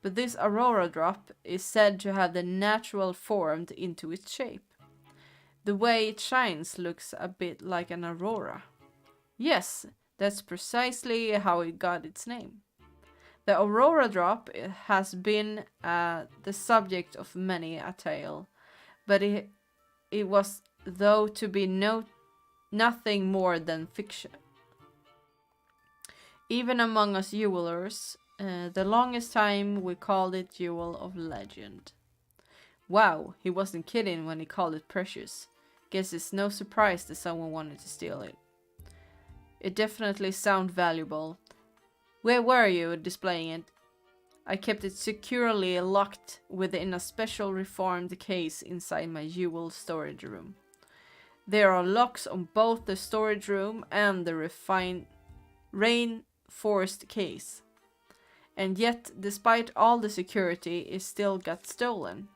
But this aurora drop is said to have the natural formed into its shape. The way it shines looks a bit like an aurora. Yes, that's precisely how it got its name. The aurora drop has been the subject of many a tale, but it was though to be nothing more than fiction. Even among us jewelers, the longest time we called it jewel of legend. Wow, he wasn't kidding when he called it precious. Guess it's no surprise that someone wanted to steal it. It definitely sounded valuable. Where were you displaying it? I kept it securely locked within a special reformed case inside my jewel storage room. There are locks on both the storage room and the reinforced case. And yet, despite all the security, it still got stolen.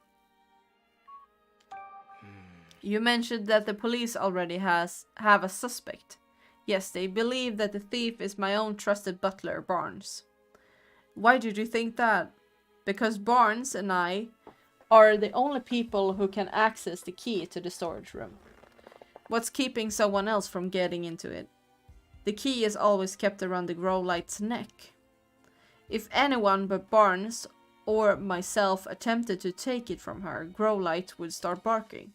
You mentioned that the police already have a suspect. Yes, they believe that the thief is my own trusted butler, Barnes. Why did you think that? Because Barnes and I are the only people who can access the key to the storage room. What's keeping someone else from getting into it? The key is always kept around the Growlight's neck. If anyone but Barnes or myself attempted to take it from her, Growlight would start barking.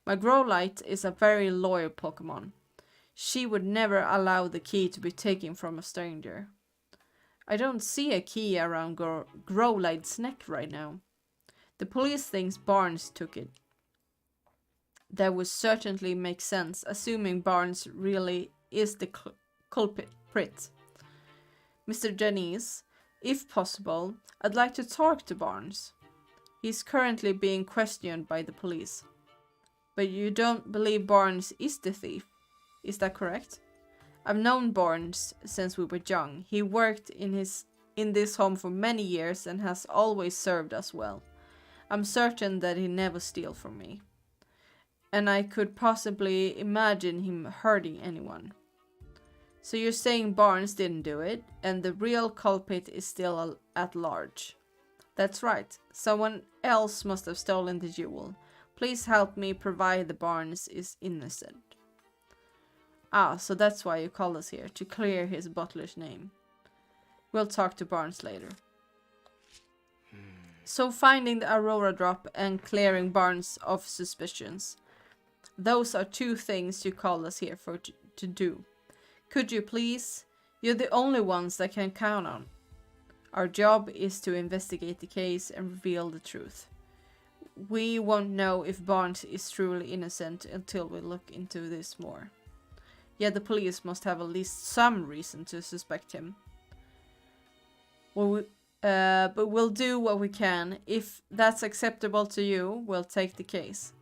My Growlight is a very loyal Pokemon. She would never allow the key to be taken from a stranger. I don't see a key around Growlight's neck right now. The police thinks Barnes took it. That would certainly make sense, assuming Barnes really is the culprit. Mr. Denise, if possible, I'd like to talk to Barnes. He's currently being questioned by the police. But you don't believe Barnes is the thief? Is that correct? I've known Barnes since we were young. He worked in this home for many years and has always served us well. I'm certain that he never steals from me. And I could possibly imagine him hurting anyone. So you're saying Barnes didn't do it, and the real culprit is still at large? That's right. Someone else must have stolen the jewel. Please help me provide the Barnes is innocent. Ah, so that's why you called us here, to clear his butler's name. We'll talk to Barnes later. So finding the Aurora drop and clearing Barnes of suspicions. Those are two things you called us here for to do. Could you please? You're the only ones that can count on. Our job is to investigate the case and reveal the truth. We won't know if Barnes is truly innocent until we look into this more. Yeah, the police must have at least some reason to suspect him. But we'll do what we can. If that's acceptable to you, we'll take the case.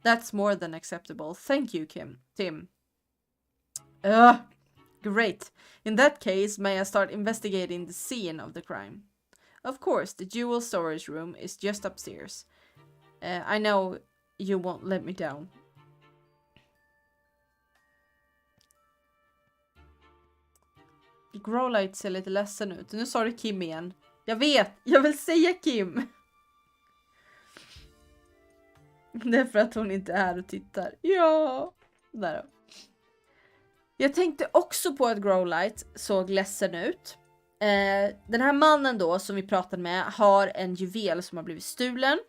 That's more than acceptable. Thank you, Tim. Great. In that case, may I start investigating the scene of the crime? Of course, the jewel storage room is just upstairs. I know you won't let me down. Growlight ser lite ledsen ut. Nu sa du Kim igen. Jag vet, jag vill säga Kim. Det är för att hon inte är här och tittar. Ja. Där då. Jag tänkte också på att Growlight såg ledsen ut. Den här mannen då som vi pratade med har en juvel som har blivit stulen.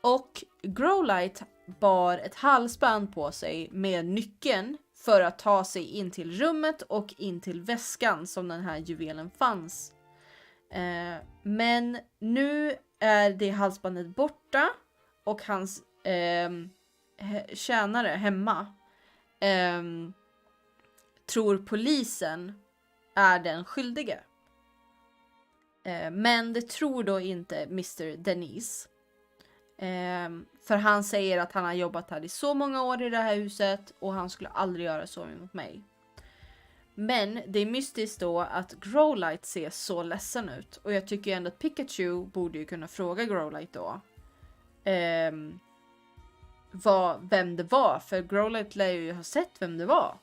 Och Growlight bar ett halsband på sig med nyckeln för att ta sig in till rummet och in till väskan som den här juvelen fanns. Men nu är det halsbandet borta och hans tjänare hemma tror polisen är den skyldige. Men det tror då inte Mr. Denise. För han säger att han har jobbat här i så många år i det här huset och han skulle aldrig göra så mot mig. Men det är mystiskt då att Growlite ser så ledsen ut. Och jag tycker ändå att Pikachu borde ju kunna fråga Growlite då. Vem det var. För Growlite lär ju ha sett vem det var.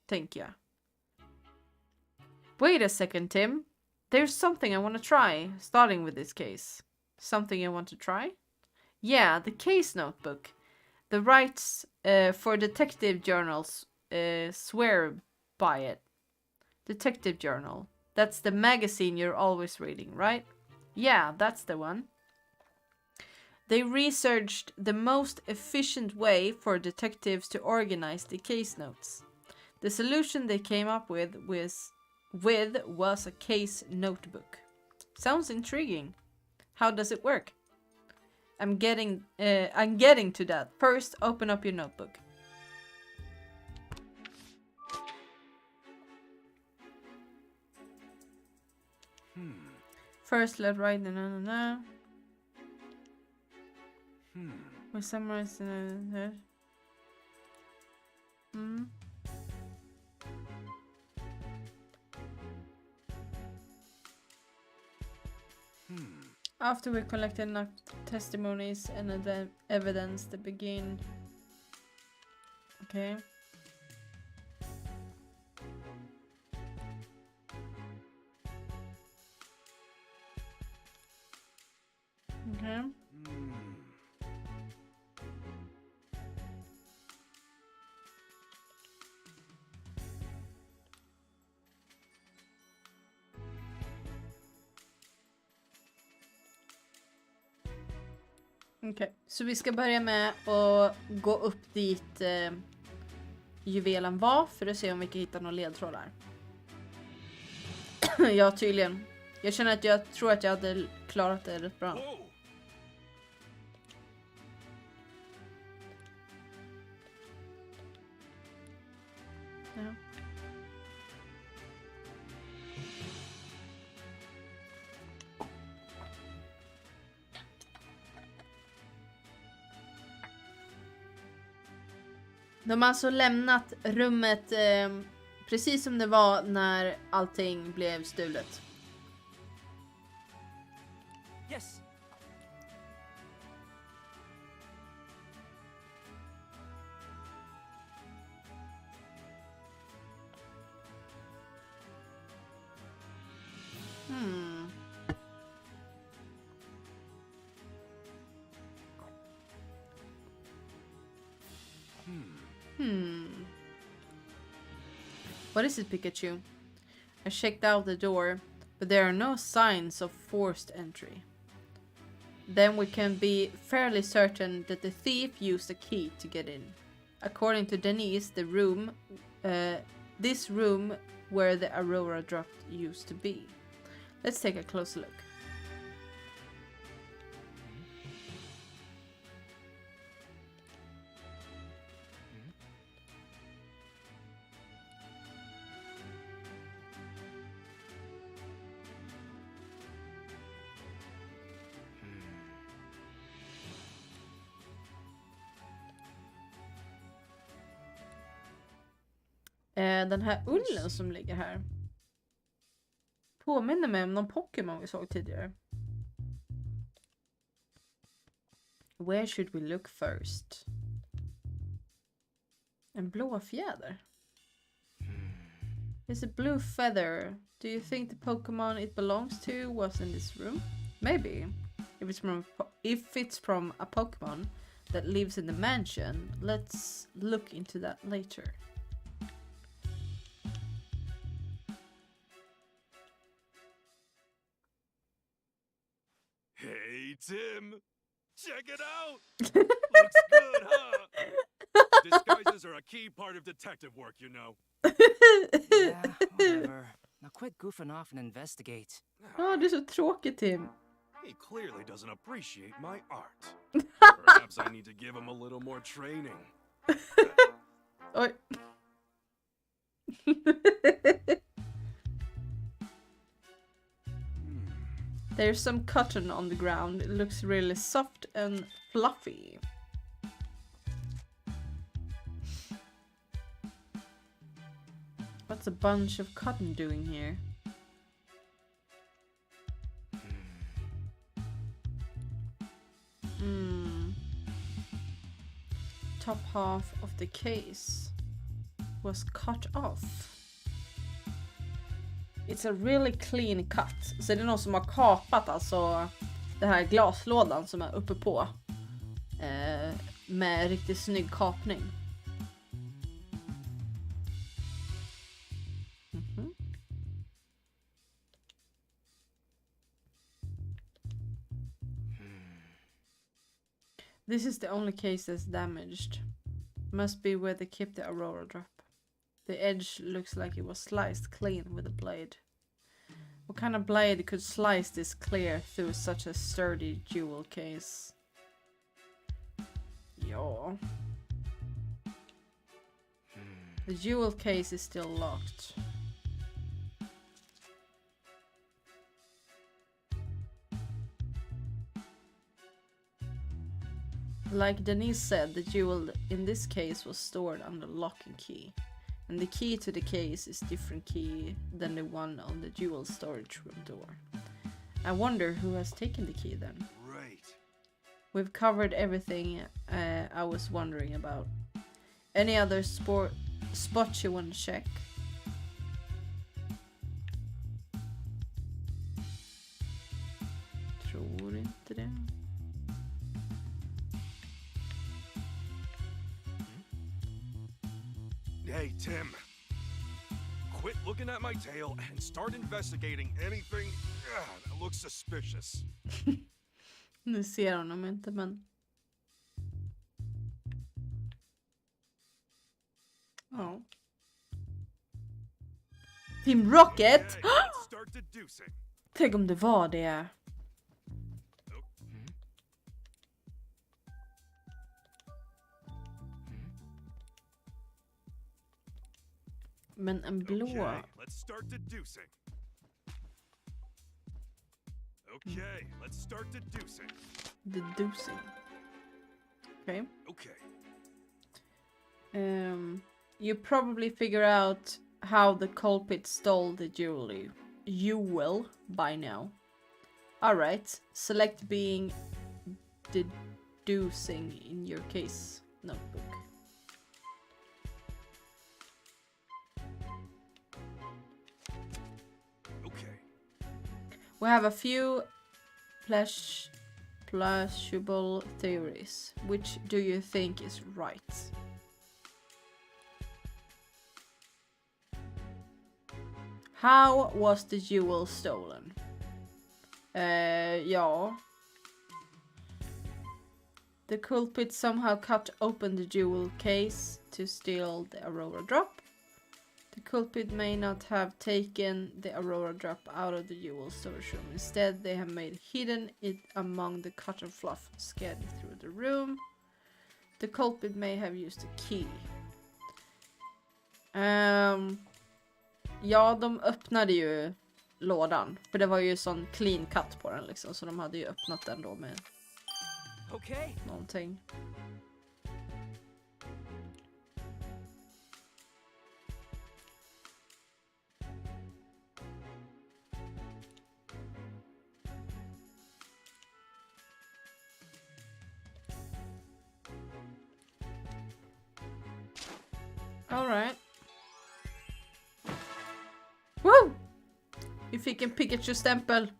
Tänker jag. Wait a second, Tim. There's something I want to try. Starting with this case. Something you want to try? Yeah, the case notebook. The rights for detective journals swear by it. Detective journal. That's the magazine you're always reading, right? Yeah, that's the one. They researched the most efficient way for detectives to organize the case notes. The solution they came up with was a case notebook. Sounds intriguing. How does it work? I'm getting to that. First, open up your notebook. First, let's write the we summarize the After we collected enough testimonies and evidence to begin. Okay. Okay. Okej, så vi ska börja med att gå upp dit juvelen var för att se om vi kan hitta några ledtrådar. Ja, tydligen. Jag känner att jag tror att jag hade klarat det rätt bra. Ja. De har alltså lämnat rummet precis som det var när allting blev stulet. Yes. What is it, Pikachu? I checked out the door, but there are no signs of forced entry. Then we can be fairly certain that the thief used a key to get in. According to Denise, this room where the Aurora drop used to be. Let's take a closer look. Den här ullen som ligger här påminner mig om någon Pokémon vi såg tidigare. Where should we look first? En blå fjäder. It's a blue feather. Do you think the Pokemon it belongs to was in this room? Maybe. If it's from a Pokemon that lives in the mansion, let's look into that later. Hey, Tim! Check it out! Looks good, huh? Disguises are a key part of detective work, you know. Yeah, whatever. Now quit goofing off and investigate. Ja, det är så tråkigt, Tim. He clearly doesn't appreciate my art. Perhaps I need to give him a little more training. Oj. There's some cotton on the ground. It looks really soft and fluffy. What's a bunch of cotton doing here? Top half of the case was cut off. It's a really clean cut. Så det är någon som har kapat alltså det här glaslådan som är uppe på. Med riktigt snygg kapning. This is the only case that's damaged. Must be where they kept the Aurora drop. The edge looks like it was sliced clean with a blade. What kind of blade could slice this clear through such a sturdy jewel case? Ja. The jewel case is still locked. Like Denise said, the jewel in this case was stored under lock and key. And the key to the case is different key than the one on the jewel storage room door. I wonder who has taken the key then. Right. We've covered everything I was wondering about. Any other spots you want to check? Tror inte det. Hey, Tim. Quit looking at my tail and start investigating anything that looks suspicious. Nu ser honom inte, men... Ja. Team Rocket! Okay, let's start deducing. Tänk om det var det. Men en blå... Okay, let's start deducing. Okay, let's start deducing. Deducing. Okay. Okay. You probably figure out how the culprit stole the jewelry. You will by now. Alright, select being deducing in your case notebook. Okay. We have a few plausible theories. Which do you think is right? How was the jewel stolen? Ja. The culprit somehow cut open the jewel case to steal the Aurora drop. The culprit may not have taken the Aurora drop out of the jewel storage room. Instead, they have hidden it among the cotton fluff scattered through the room. The culprit may have used a key. Ja, de öppnade ju lådan. För det var ju sån clean cut på den liksom. Så de hade ju öppnat den då med någonting. All right. Woo! Vi fick en Pikachu-stämpel.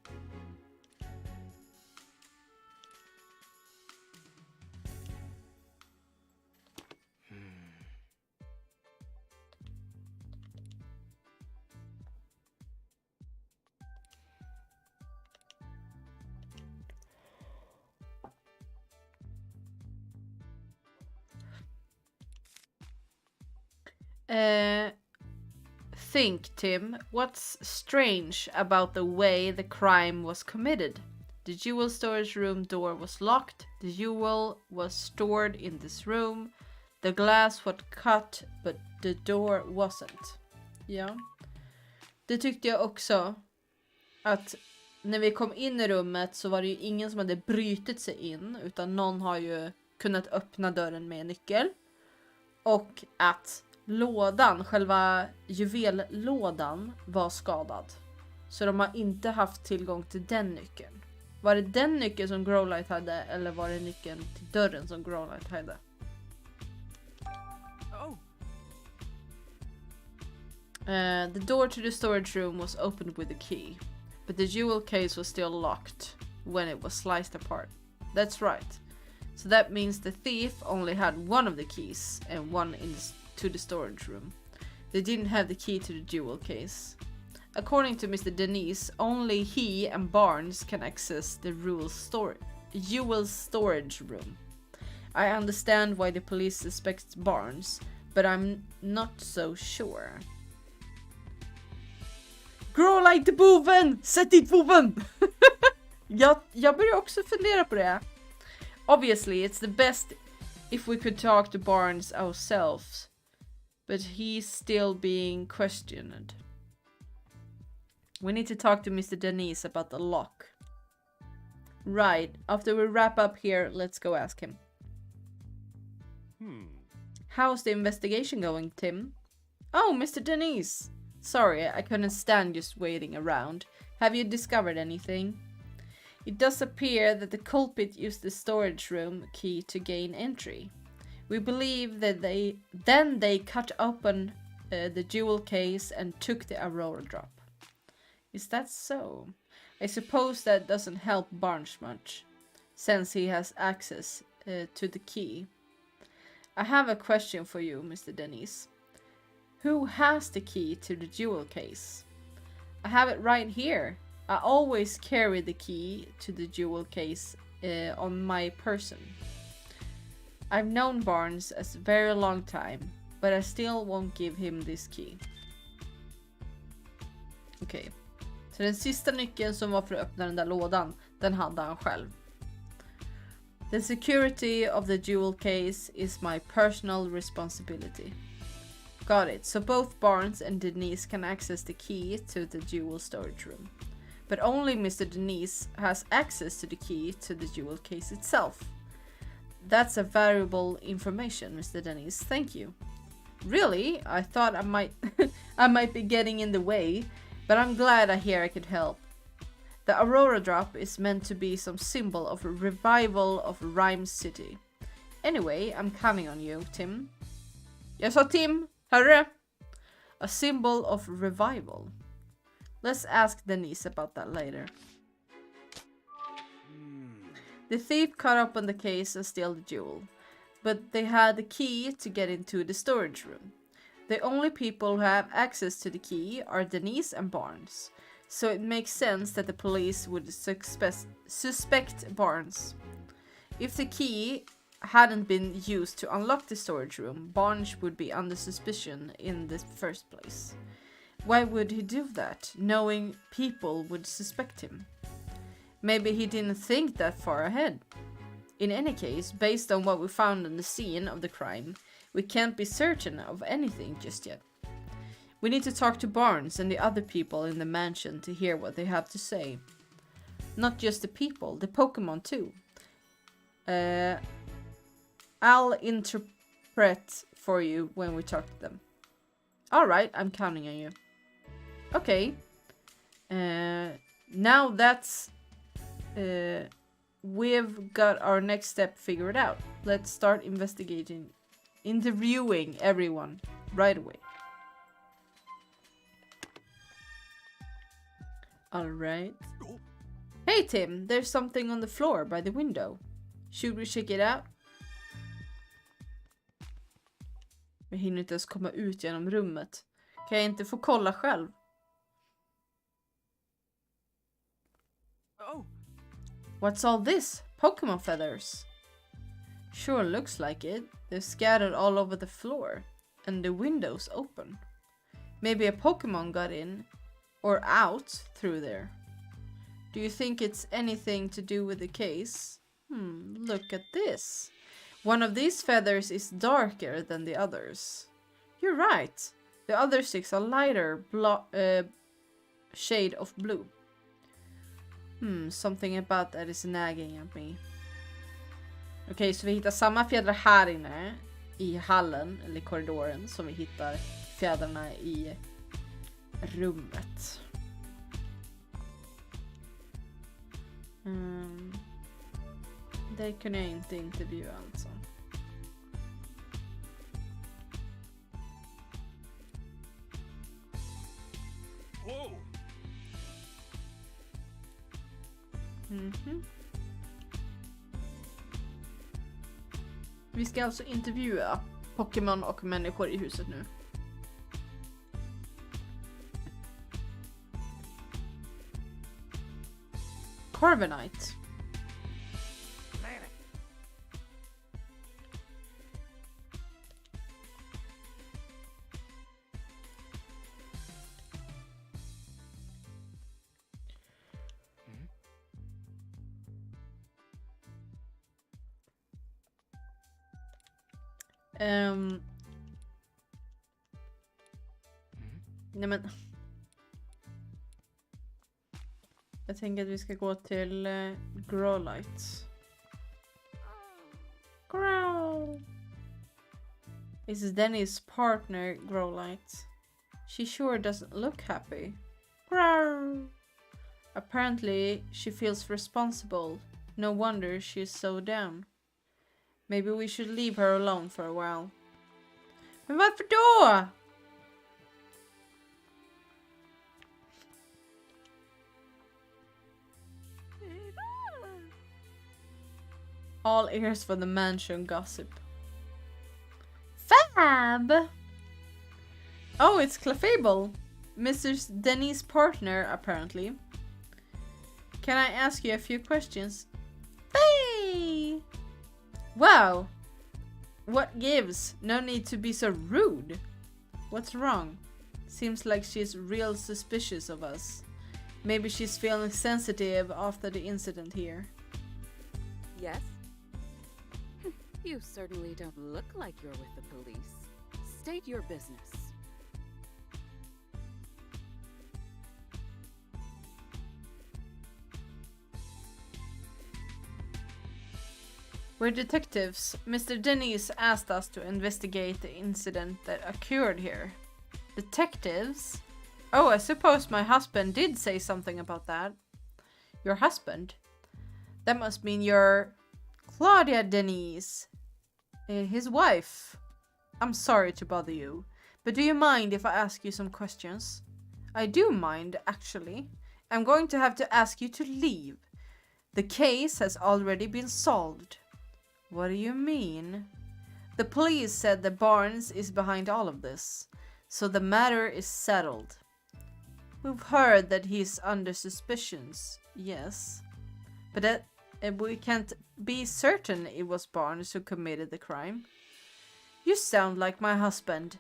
think, Tim? What's strange about the way the crime was committed? The jewel storage room door was locked. The jewel was stored in this room. The glass was cut, but the door wasn't. Ja. Det tyckte jag också. Att när vi kom in i rummet så var det ju ingen som hade brytit sig in. Utan någon har ju kunnat öppna dörren med en nyckel. Och att lådan, själva juvellådan, var skadad. Så de har inte haft tillgång till den nyckeln. Var det den nyckeln som Growlight hade, eller var det nyckeln till dörren som Growlight hade? The door to the storage room was opened with a key, but the jewel case was still locked when it was sliced apart. That's right. So that means the thief only had one of the keys and one to the storage room. They didn't have the key to the jewel case. According to Mr. Denise, only he and Barnes can access the jewel storage room. I understand why the police suspects Barnes, but I'm not so sure. Growlight the boven! Sätt dit boven! jag börjar också fundera på det. Obviously, it's the best if we could talk to Barnes ourselves, but he's still being questioned. We need to talk to Mr. Denise about the lock. Right, after we wrap up here, let's go ask him. How's the investigation going, Tim? Oh, Mr. Denise! Sorry, I couldn't stand just waiting around. Have you discovered anything? It does appear that the culprit used the storage room key to gain entry. We believe that they cut open the jewel case and took the Aurora drop. Is that so? I suppose that doesn't help Barnes much, since he has access to the key. I have a question for you, Mr. Denise. Who has the key to the jewel case? I have it right here. I always carry the key to the jewel case on my person. I've known Barnes a very long time, but I still won't give him this key. Okej. Så den sista nyckeln som var för att öppna den där lådan, den hade han själv. The security of the jewel case is my personal responsibility. Got it. So both Barnes and Denise can access the key to the jewel storage room. But only Mr. Denise has access to the key to the jewel case itself. That's a valuable information, Mr. Denise. Thank you. Really? I thought I might be getting in the way, but I'm glad I could help. The Aurora drop is meant to be some symbol of a revival of Rhyme City. Anyway, I'm counting on you, Tim. Jag sa Tim, hörru? A symbol of revival. Let's ask Denise about that later. The thief cut open the case and stole the jewel, but they had the key to get into the storage room. The only people who have access to the key are Denise and Barnes, so it makes sense that the police would suspect Barnes. If the key hadn't been used to unlock the storage room, Barnes would be under suspicion in the first place. Why would he do that, knowing people would suspect him? Maybe he didn't think that far ahead. In any case, based on what we found on the scene of the crime, we can't be certain of anything just yet. We need to talk to Barnes and the other people in the mansion to hear what they have to say. Not just the people, the Pokemon too. I'll interpret for you when we talk to them. Alright, I'm counting on you. Okay. Now that's... we've got our next step figured out. Let's start interviewing everyone right away. Alright. Hey Tim, there's something on the floor by the window. Should we check it out? Vi hinner inte ens komma ut genom rummet. Kan jag inte få kolla själv? Oh. What's all this? Pokemon feathers? Sure looks like it. They're scattered all over the floor. And the window's open. Maybe a Pokemon got in or out through there. Do you think it's anything to do with the case? Look at this. One of these feathers is darker than the others. You're right. The other 6 are lighter shade of blue. Something about that is nagging at me. Okej, så vi hittar samma fjädrar här inne i hallen eller korridoren som vi hittar fjädrarna i rummet. Det kunde jag inte intervjua alltså. Whoa! Vi ska alltså intervjua Pokémon och människor i huset nu. Corviknight. Nej men. Jag tänker att vi ska gå till Growlite. Growl. This is Denny's partner, Growlite. She sure doesn't look happy. Growl. Apparently, she feels responsible. No wonder she's so down. Maybe we should leave her alone for a while. Men varför då? All ears for the mansion gossip. Fab! Oh, it's Clefable. Mr. Denny's partner, apparently. Can I ask you a few questions? Hey! Wow! What gives? No need to be so rude. What's wrong? Seems like she's real suspicious of us. Maybe she's feeling sensitive after the incident here. Yes? You certainly don't look like you're with the police. State your business. We're detectives. Mr. Denny's asked us to investigate the incident that occurred here. Detectives? Oh, I suppose my husband did say something about that. Your husband? That must mean you're Claudia Denny's, his wife. I'm sorry to bother you, but do you mind if I ask you some questions? I do mind, actually. I'm going to have to ask you to leave. The case has already been solved. What do you mean? The police said that Barnes is behind all of this, so the matter is settled. We've heard that he's under suspicions, yes, but that we can't be certain it was Barnes who committed the crime. You sound like my husband,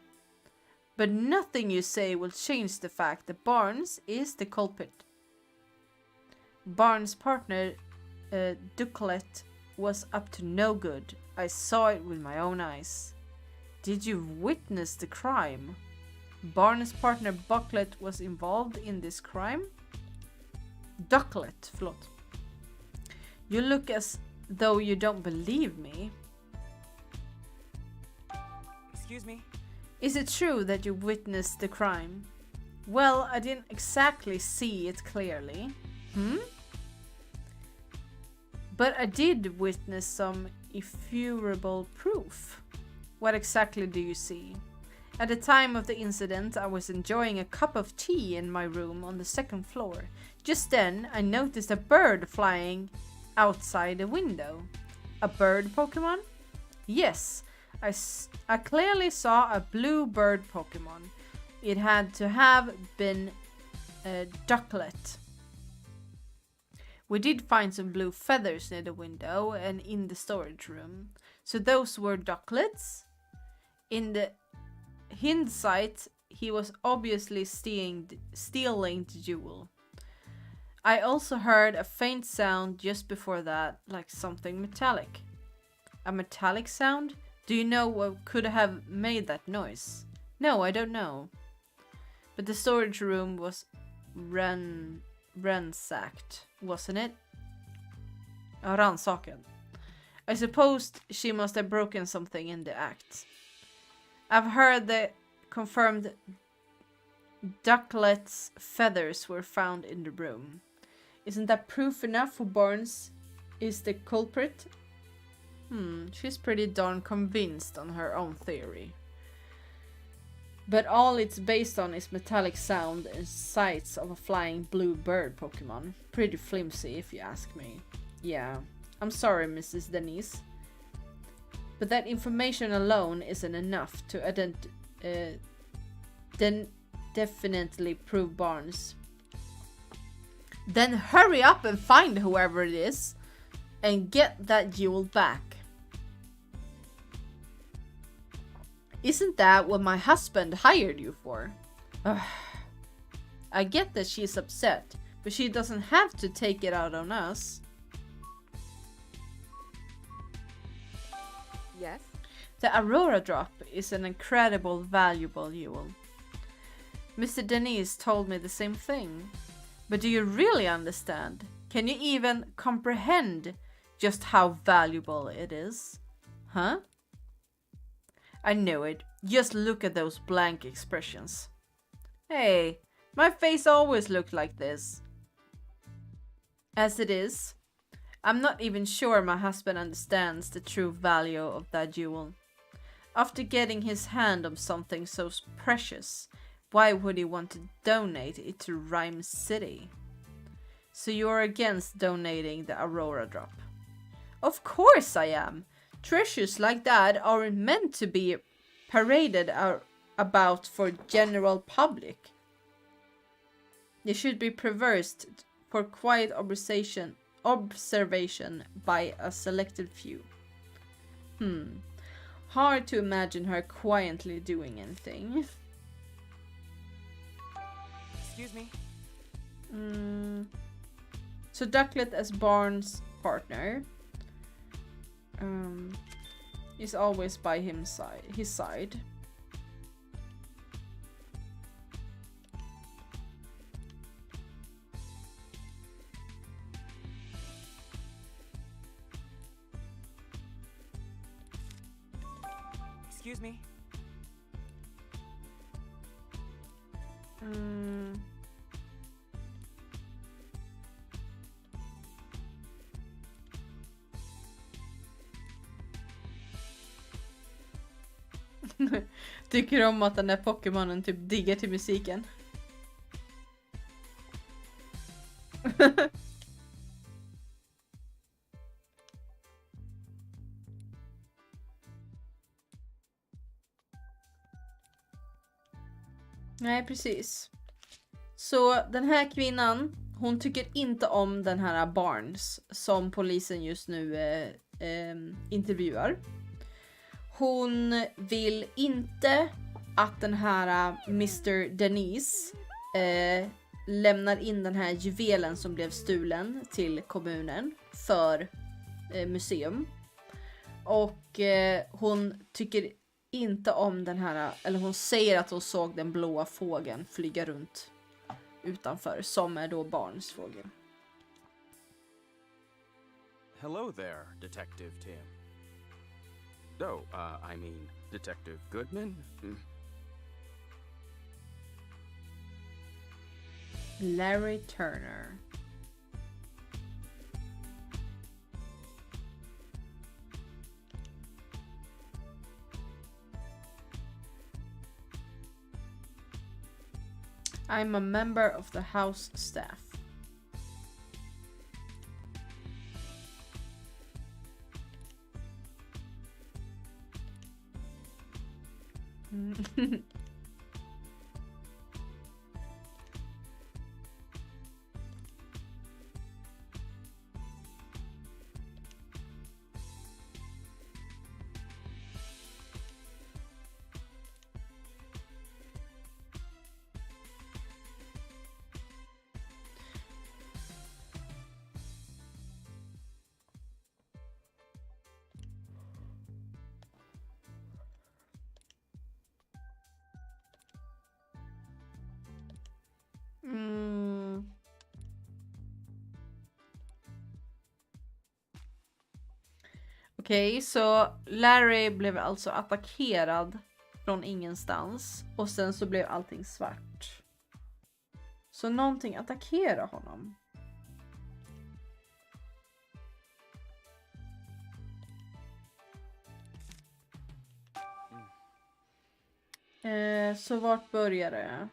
but nothing you say will change the fact that Barnes is the culprit. Barnes' partner, Duclet, was up to no good. I saw it with my own eyes. Did you witness the crime? Barnes' partner Bucklet was involved in this crime? Ducklet, förlåt. You look as though you don't believe me. Excuse me? Is it true that you witnessed the crime? Well, I didn't exactly see it clearly. But I did witness some irrefutable proof. What exactly do you see? At the time of the incident, I was enjoying a cup of tea in my room on the second floor. Just then, I noticed a bird flying outside the window. A bird Pokemon? Yes, I clearly saw a blue bird Pokemon. It had to have been a Ducklet. We did find some blue feathers near the window and in the storage room. So those were Ducklets. In the hindsight, he was obviously stealing the jewel. I also heard a faint sound just before that, like something metallic. A metallic sound? Do you know what could have made that noise? No, I don't know. But the storage room was ransacked, wasn't it? Ransaken. I supposed she must have broken something in the act. I've heard the confirmed ducklet's feathers were found in the room. Isn't that proof enough for Barnes is the culprit? She's pretty darn convinced on her own theory. But all it's based on is metallic sound and sights of a flying blue bird Pokemon. Pretty flimsy if you ask me. Yeah, I'm sorry, Mrs. Denise. But that information alone isn't enough to definitely prove Barnes. Then hurry up and find whoever it is and get that jewel back. Isn't that what my husband hired you for? I get that she's upset, but she doesn't have to take it out on us. Yes? The Aurora drop is an incredible, valuable jewel. Mr. Denise told me the same thing. But do you really understand? Can you even comprehend just how valuable it is? Huh? I knew it. Just look at those blank expressions. Hey, my face always looked like this. As it is, I'm not even sure my husband understands the true value of that jewel. After getting his hand on something so precious, why would he want to donate it to Rhyme City? So you're against donating the Aurora drop? Of course I am. Treasures like that aren't meant to be paraded about for general public. They should be preserved for quiet observation by a selected few. Hard to imagine her quietly doing anything. Excuse me. So Ducklet as Barnes' partner is always by his side. Excuse me. Tycker om att den där Pokémonen typ diggar till musiken. Nej, precis. Så den här kvinnan, hon tycker inte om den här Barnes som polisen just nu intervjuar. Hon vill inte att den här Mr. Denise lämnar in den här juvelen som blev stulen till kommunen för museum. Och hon tycker inte om den här, eller hon säger att hon såg den blåa fågeln flyga runt utanför, som är då Barnes fågel. Hello there, Detective Tim. Oh, I mean, Detective Goodman? Larry Turner. I'm a member of the house staff. Okej, så Larry blev alltså attackerad från ingenstans. Och sen så blev allting svart. Så någonting attackerar honom. Så vart började det?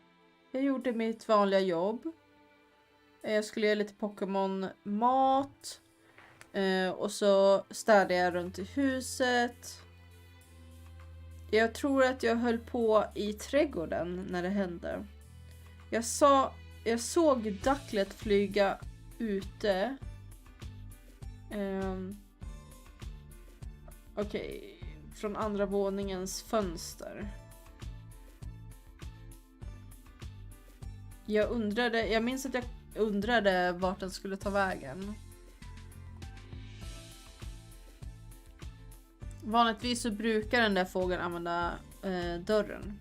Jag gjorde mitt vanliga jobb. Jag skulle göra lite Pokémon-mat. Och så städade jag runt i huset. Jag tror att jag höll på i trädgården när det hände. Jag såg Ducklet flyga ute. Okej, från andra våningens fönster. Jag minns att jag undrade vart den skulle ta vägen. Vanligtvis så brukar den där fågeln använda dörren.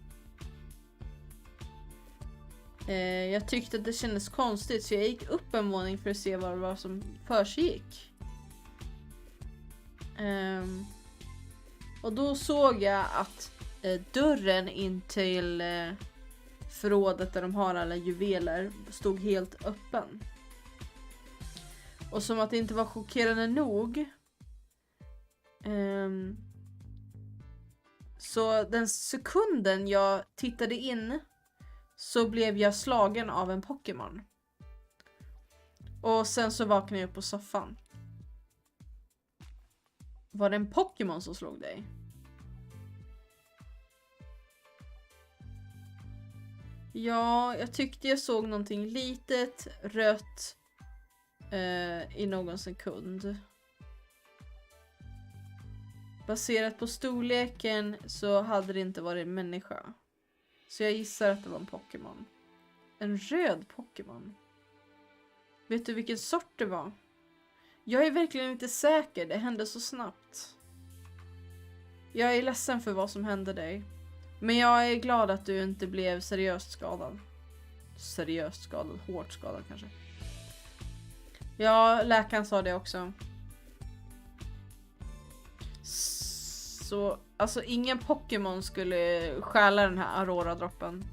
Jag tyckte att det kändes konstigt så jag gick upp en våning för att se vad det var som försiggick. Och då såg jag att dörren in till förrådet där de har alla juveler stod helt öppen. Och som att det inte var chockerande nog så den sekunden jag tittade in så blev jag slagen av en Pokémon. Och sen så vaknade jag upp på soffan. Var det en Pokémon som slog dig? Ja, jag tyckte jag såg någonting litet rött i någon sekund. Baserat på storleken så hade det inte varit en människa. Så jag gissar att det var en Pokémon. En röd Pokémon. Vet du vilken sort det var? Jag är verkligen inte säker, det hände så snabbt. Jag är ledsen för vad som hände dig. Men jag är glad att du inte blev seriöst skadad. Seriöst skadad, hårt skadad kanske. Ja, läkaren sa det också. Så, alltså ingen Pokémon skulle stjäla den här Aurora-droppen.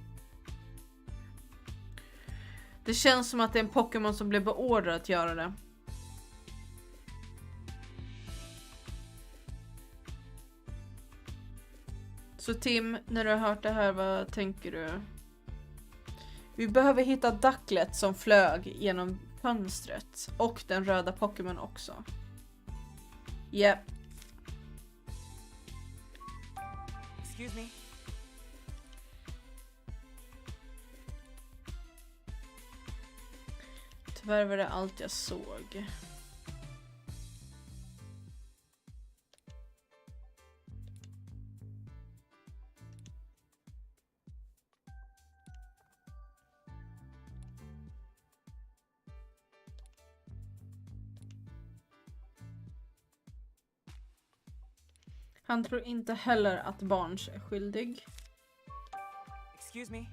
Det känns som att det är en Pokémon som blev beordrad att göra det. Så Tim, när du har hört det här, vad tänker du? Vi behöver hitta Ducklet som flög genom fönstret. Och den röda Pokémon också. Yep. Excuse me. Tyvärr var det allt jag såg. Han tror inte heller att Barnes är skyldig. Excuse me.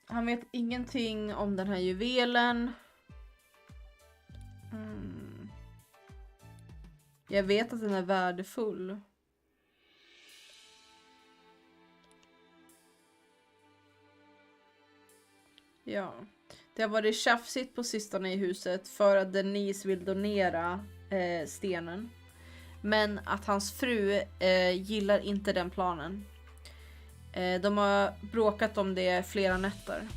Han vet ingenting om den här juvelen. Jag vet att den är värdefull. Ja. Det har varit tjafsigt på sistone i huset för att Denise vill donera stenen. Men att hans fru gillar inte den planen. De har bråkat om det flera nätter.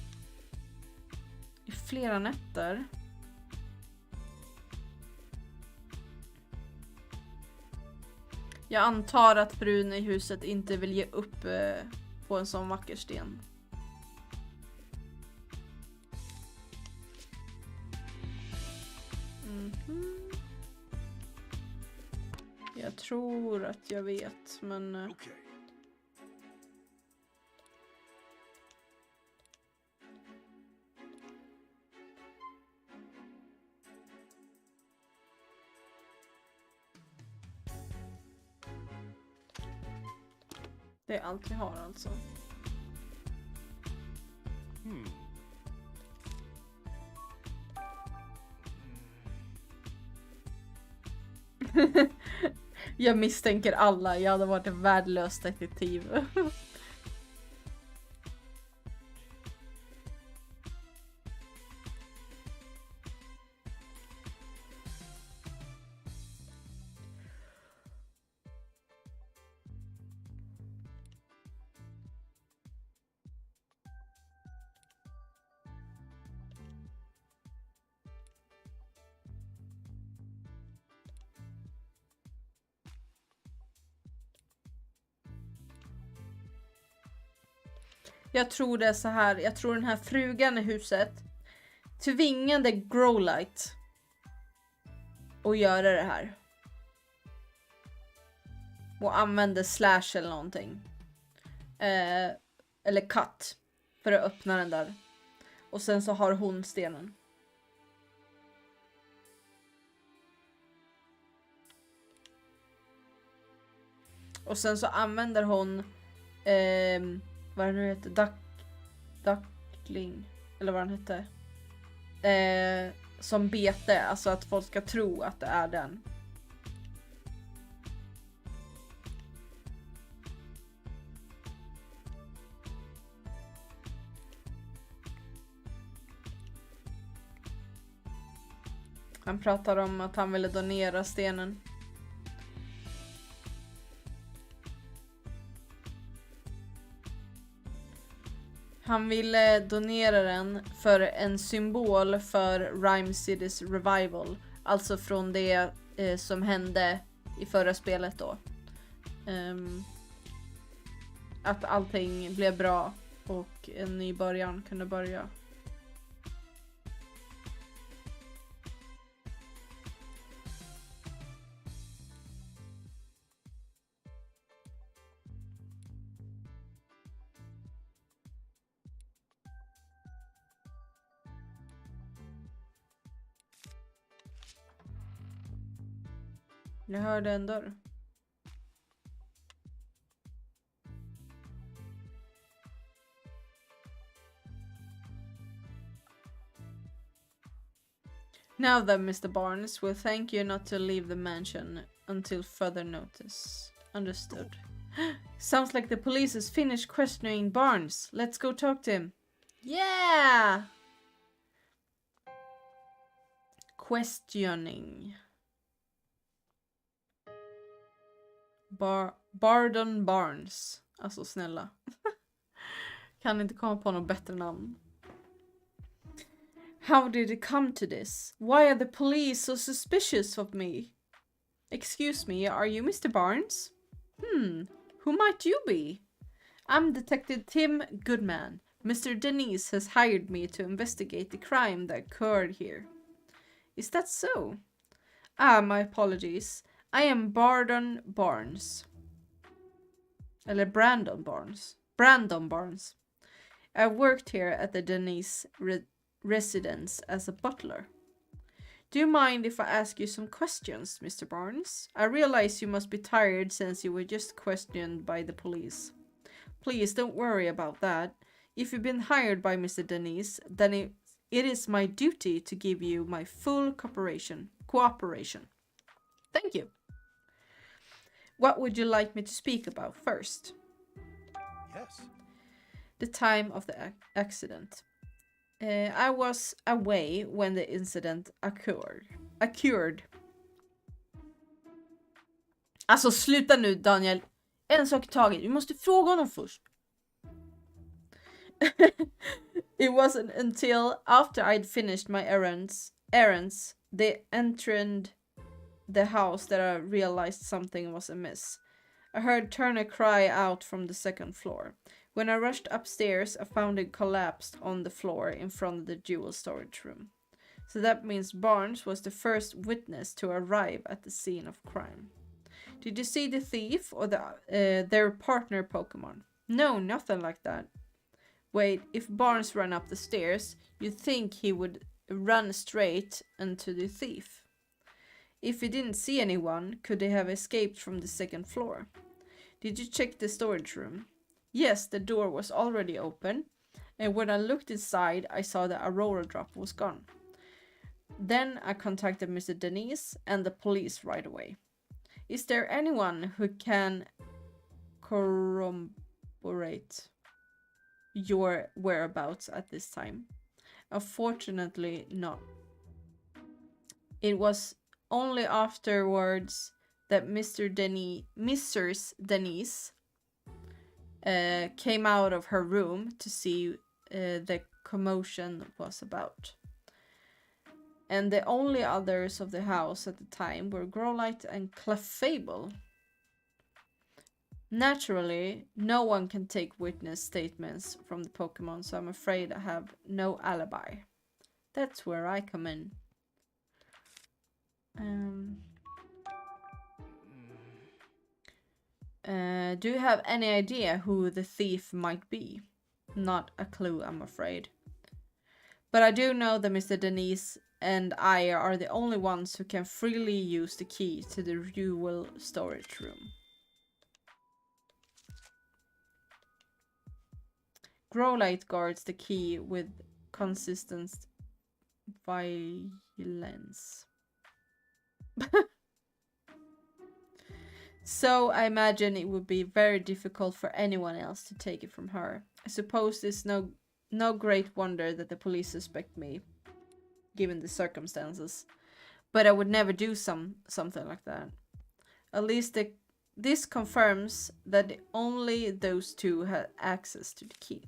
I flera nätter? Jag antar att frun i huset inte vill ge upp på en sån vacker sten. Jag tror att jag vet, men... Okay. Det är allt vi har alltså. Jag misstänker alla. Jag hade varit en värdelös detektiv. Jag tror det är så här. Jag tror den här frugan i huset tvingade Growlight att göra det här. Och använde slash eller någonting. Eller cut. För att öppna den där. Och sen så har hon stenen. Och sen så använder hon vad det nu heter, duckling eller vad den hette, som bete, alltså att folk ska tro att det är den. Han pratar om att han ville donera stenen. Han ville donera den för en symbol för Rhyme City's revival. Alltså från det som hände i förra spelet då. Att allting blev bra och en ny början kunde börja. Jag hörde en dörr. Now then, Mr. Barnes, we'll thank you not to leave the mansion until further notice. Understood. Sounds like the police has finished questioning Barnes. Let's go talk to him. Yeah! Questioning. Bardon Barnes. Alltså snälla. Kan inte komma på något bättre namn. How did it come to this? Why are the police so suspicious of me? Excuse me, are you Mr. Barnes? Who might you be? I'm Detective Tim Goodman. Mr. Denise has hired me to investigate the crime that occurred here. Is that so? Ah, my apologies. I am Bardon Barnes. Eller Brandon Barnes. Brandon Barnes. I worked here at the Denise residence as a butler. Do you mind if I ask you some questions, Mr. Barnes? I realize you must be tired since you were just questioned by the police. Please don't worry about that. If you've been hired by Mr. Denise, then it is my duty to give you my full cooperation. Thank you. What would you like me to speak about first? Yes. The time of the accident. I was away when the incident occurred. Alltså sluta nu, Daniel. En sak i taget. Vi måste fråga honom först. It wasn't until after I'd finished my errands they entered the house that I realized something was amiss. I heard Turner cry out from the second floor. When I rushed upstairs, I found it collapsed on the floor in front of the jewel storage room. So that means Barnes was the first witness to arrive at the scene of crime. Did you see the thief or their partner Pokemon? No, nothing like that. Wait, if Barnes ran up the stairs, you'd think he would run straight into the thief. If he didn't see anyone, could they have escaped from the second floor? Did you check the storage room? Yes, the door was already open, and when I looked inside, I saw the Aurora drop was gone. Then I contacted Mr. Denise and the police right away. Is there anyone who can corroborate your whereabouts at this time? Unfortunately, not. It was only afterwards that Mrs. Denise came out of her room to see the commotion was about. And the only others of the house at the time were Growlite and Clefable. Naturally, no one can take witness statements from the Pokemon, so I'm afraid I have no alibi. That's where I come in. Do you have any idea who the thief might be? Not a clue, I'm afraid. But I do know that Mr. Denise and I are the only ones who can freely use the key to the jewel storage room. Growlite guards the key with consistent violence. So I imagine it would be very difficult for anyone else to take it from her. I suppose it's no great wonder that the police suspect me, given the circumstances. But I would never do something like that. At least this confirms that only those two had access to the key.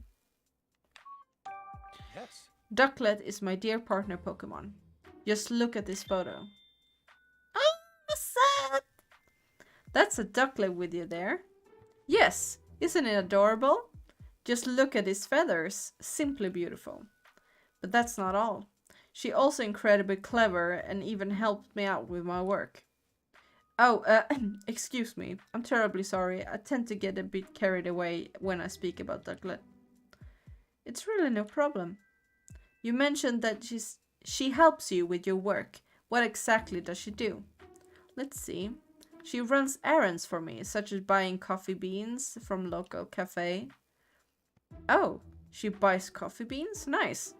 Yes. Ducklet is my dear partner Pokemon. Just look at this photo. Oh, sad! That's a Ducklet with you there. Yes, isn't it adorable? Just look at his feathers. Simply beautiful. But that's not all. She also incredibly clever and even helped me out with my work. Oh, excuse me. I'm terribly sorry. I tend to get a bit carried away when I speak about Ducklet. It's really no problem. You mentioned that she helps you with your work. What exactly does she do? Let's see. She runs errands for me, such as buying coffee beans from local cafe. Oh, she buys coffee beans? Nice.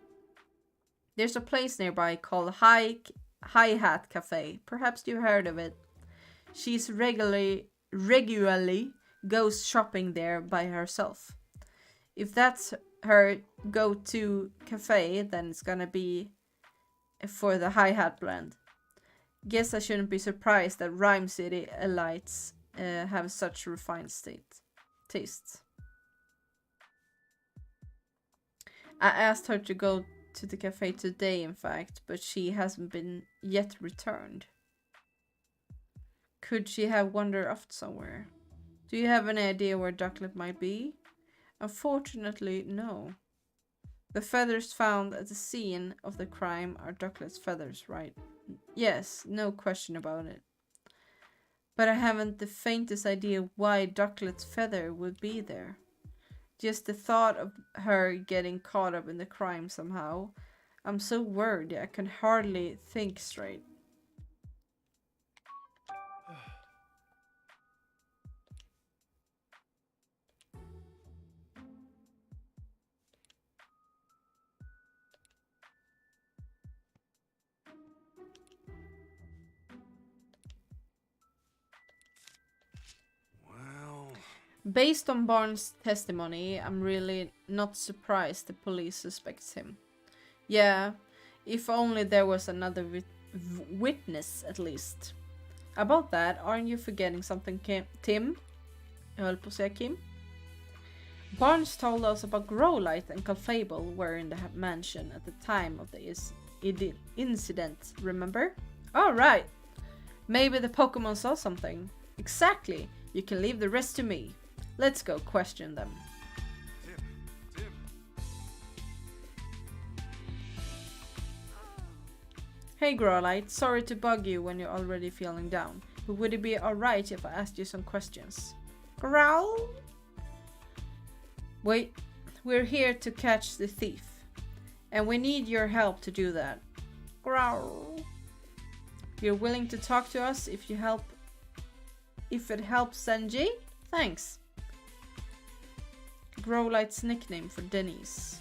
There's a place nearby called Hi-Hat Cafe. Perhaps you heard of it. She's regularly goes shopping there by herself. If that's her go-to cafe, then it's gonna be for the Hi-Hat blend. Guess I shouldn't be surprised that Rhyme City elites have such refined tastes. I asked her to go to the cafe today, in fact, but she hasn't been yet returned. Could she have wandered off somewhere? Do you have any idea where Ducklet might be? Unfortunately, no. The feathers found at the scene of the crime are Ducklet's feathers, right? Yes, no question about it. But I haven't the faintest idea why Ducklet's feather would be there. Just the thought of her getting caught up in the crime somehow. I'm so worried I can hardly think straight. Based on Barnes' testimony, I'm really not surprised the police suspects him. Yeah, if only there was another witness at least. About that, aren't you forgetting something, Tim? Jag höll på att säga Kim. Barnes told us about Growlite and Clefable were in the mansion at the time of the incident, remember? Oh, right. Maybe the Pokemon saw something. Exactly. You can leave the rest to me. Let's go question them. Tim. Hey Growlite, sorry to bug you when you're already feeling down, but would it be alright if I asked you some questions? Growl? Wait, we're here to catch the thief, and we need your help to do that. Growl. You're willing to talk to us if it helps Senji? Thanks. Growlite's nickname for Denise.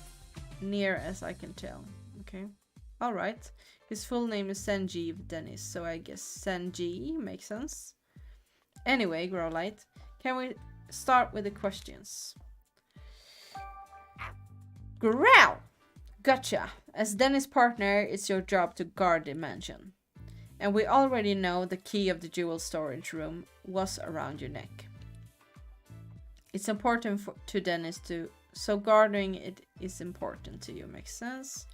Near as I can tell. Okay. Alright. His full name is Sanjeev Dennis, so I guess Sanji makes sense. Anyway, Growlight, can we start with the questions? Growl! Gotcha. As Dennis' partner, it's your job to guard the mansion. And we already know the key of the jewel storage room was around your neck. It's important to Dennis too, so guarding it is important to you. Makes sense?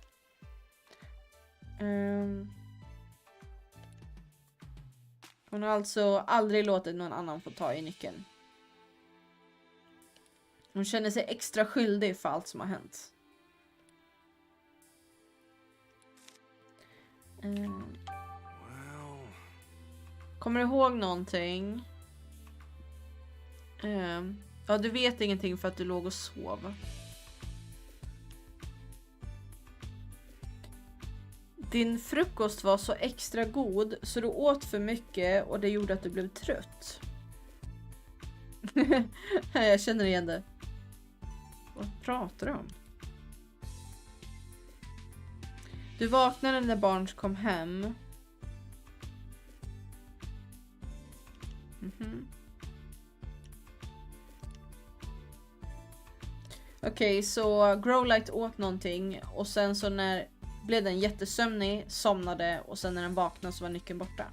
Hon har alltså aldrig låtit någon annan få ta i nyckeln. Hon känner sig extra skyldig för allt som har hänt. Kommer du ihåg någonting? Ja, du vet ingenting för att du låg och sov. Din frukost var så extra god så du åt för mycket och det gjorde att du blev trött. Jag känner igen det. Vad pratar du om? Du vaknade när barn kom hem. Okej, så Growlight åt någonting och sen så när blev den jättesömnig, somnade och sen när den vaknade så var nyckeln borta.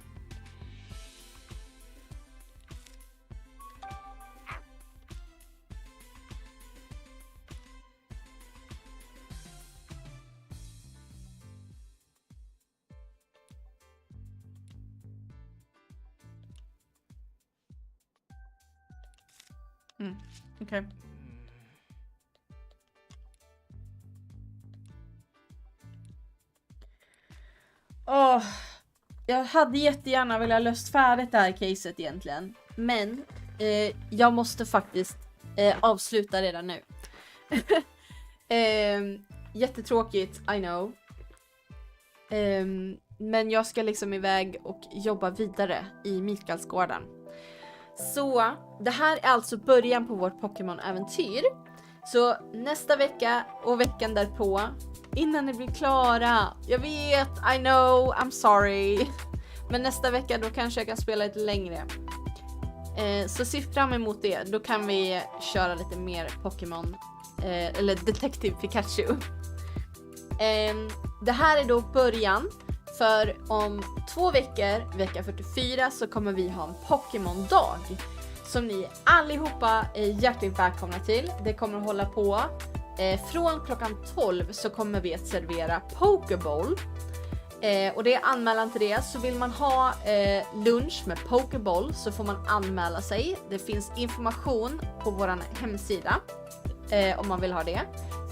Okej. Jag hade jättegärna velat löst färdigt det här caset egentligen. Men jag måste faktiskt avsluta redan nu. Jättetråkigt, I know. Men jag ska liksom iväg och jobba vidare i Mikaelsgården. Så det här är alltså början på vårt Pokémon-äventyr. Så nästa vecka och veckan därpå, innan ni blir klara, jag vet, I know, I'm sorry, men nästa vecka då kanske jag kan spela lite längre. Så se fram emot det, då kan vi köra lite mer Pokémon, eller Detective Pikachu. Det här är då början, för om 2 veckor, vecka 44, så kommer vi ha en Pokémon-dag som ni allihopa är hjärtligt välkomna till. Det kommer att hålla på från klockan 12, så kommer vi att servera Pokéball. Och det är anmälan till det. Så vill man ha lunch med Pokéball så får man anmäla sig. Det finns information på vår hemsida om man vill ha det.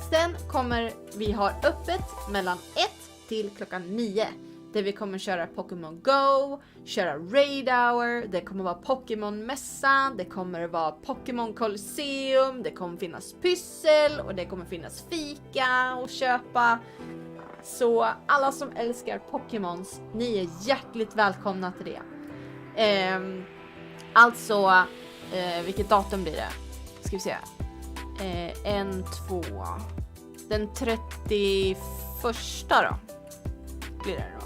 Sen kommer vi ha öppet mellan 1 till klockan 9. Där vi kommer köra Pokémon Go, köra Raid Hour, det kommer vara Pokémon-mässan, det kommer vara Pokémon Colosseum, det kommer finnas pyssel och det kommer finnas fika och köpa. Så alla som älskar Pokémons, ni är hjärtligt välkomna till det. Alltså, vilket datum blir det? Ska vi se. 2. Den 31 då blir det då.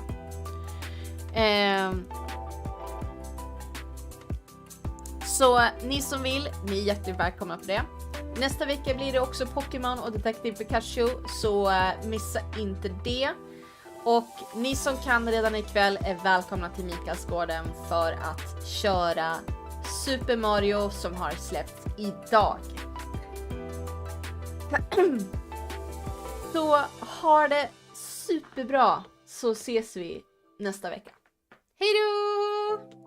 Så ni som vill, ni är hjärtligt välkomna på det. Nästa vecka blir det också Pokémon och Detective Pikachu, så missa inte det. Och ni som kan redan ikväll är välkomna till Mikaelsgården för att köra Super Mario som har släppts idag. Så ha det superbra, så ses vi nästa vecka. Hej då!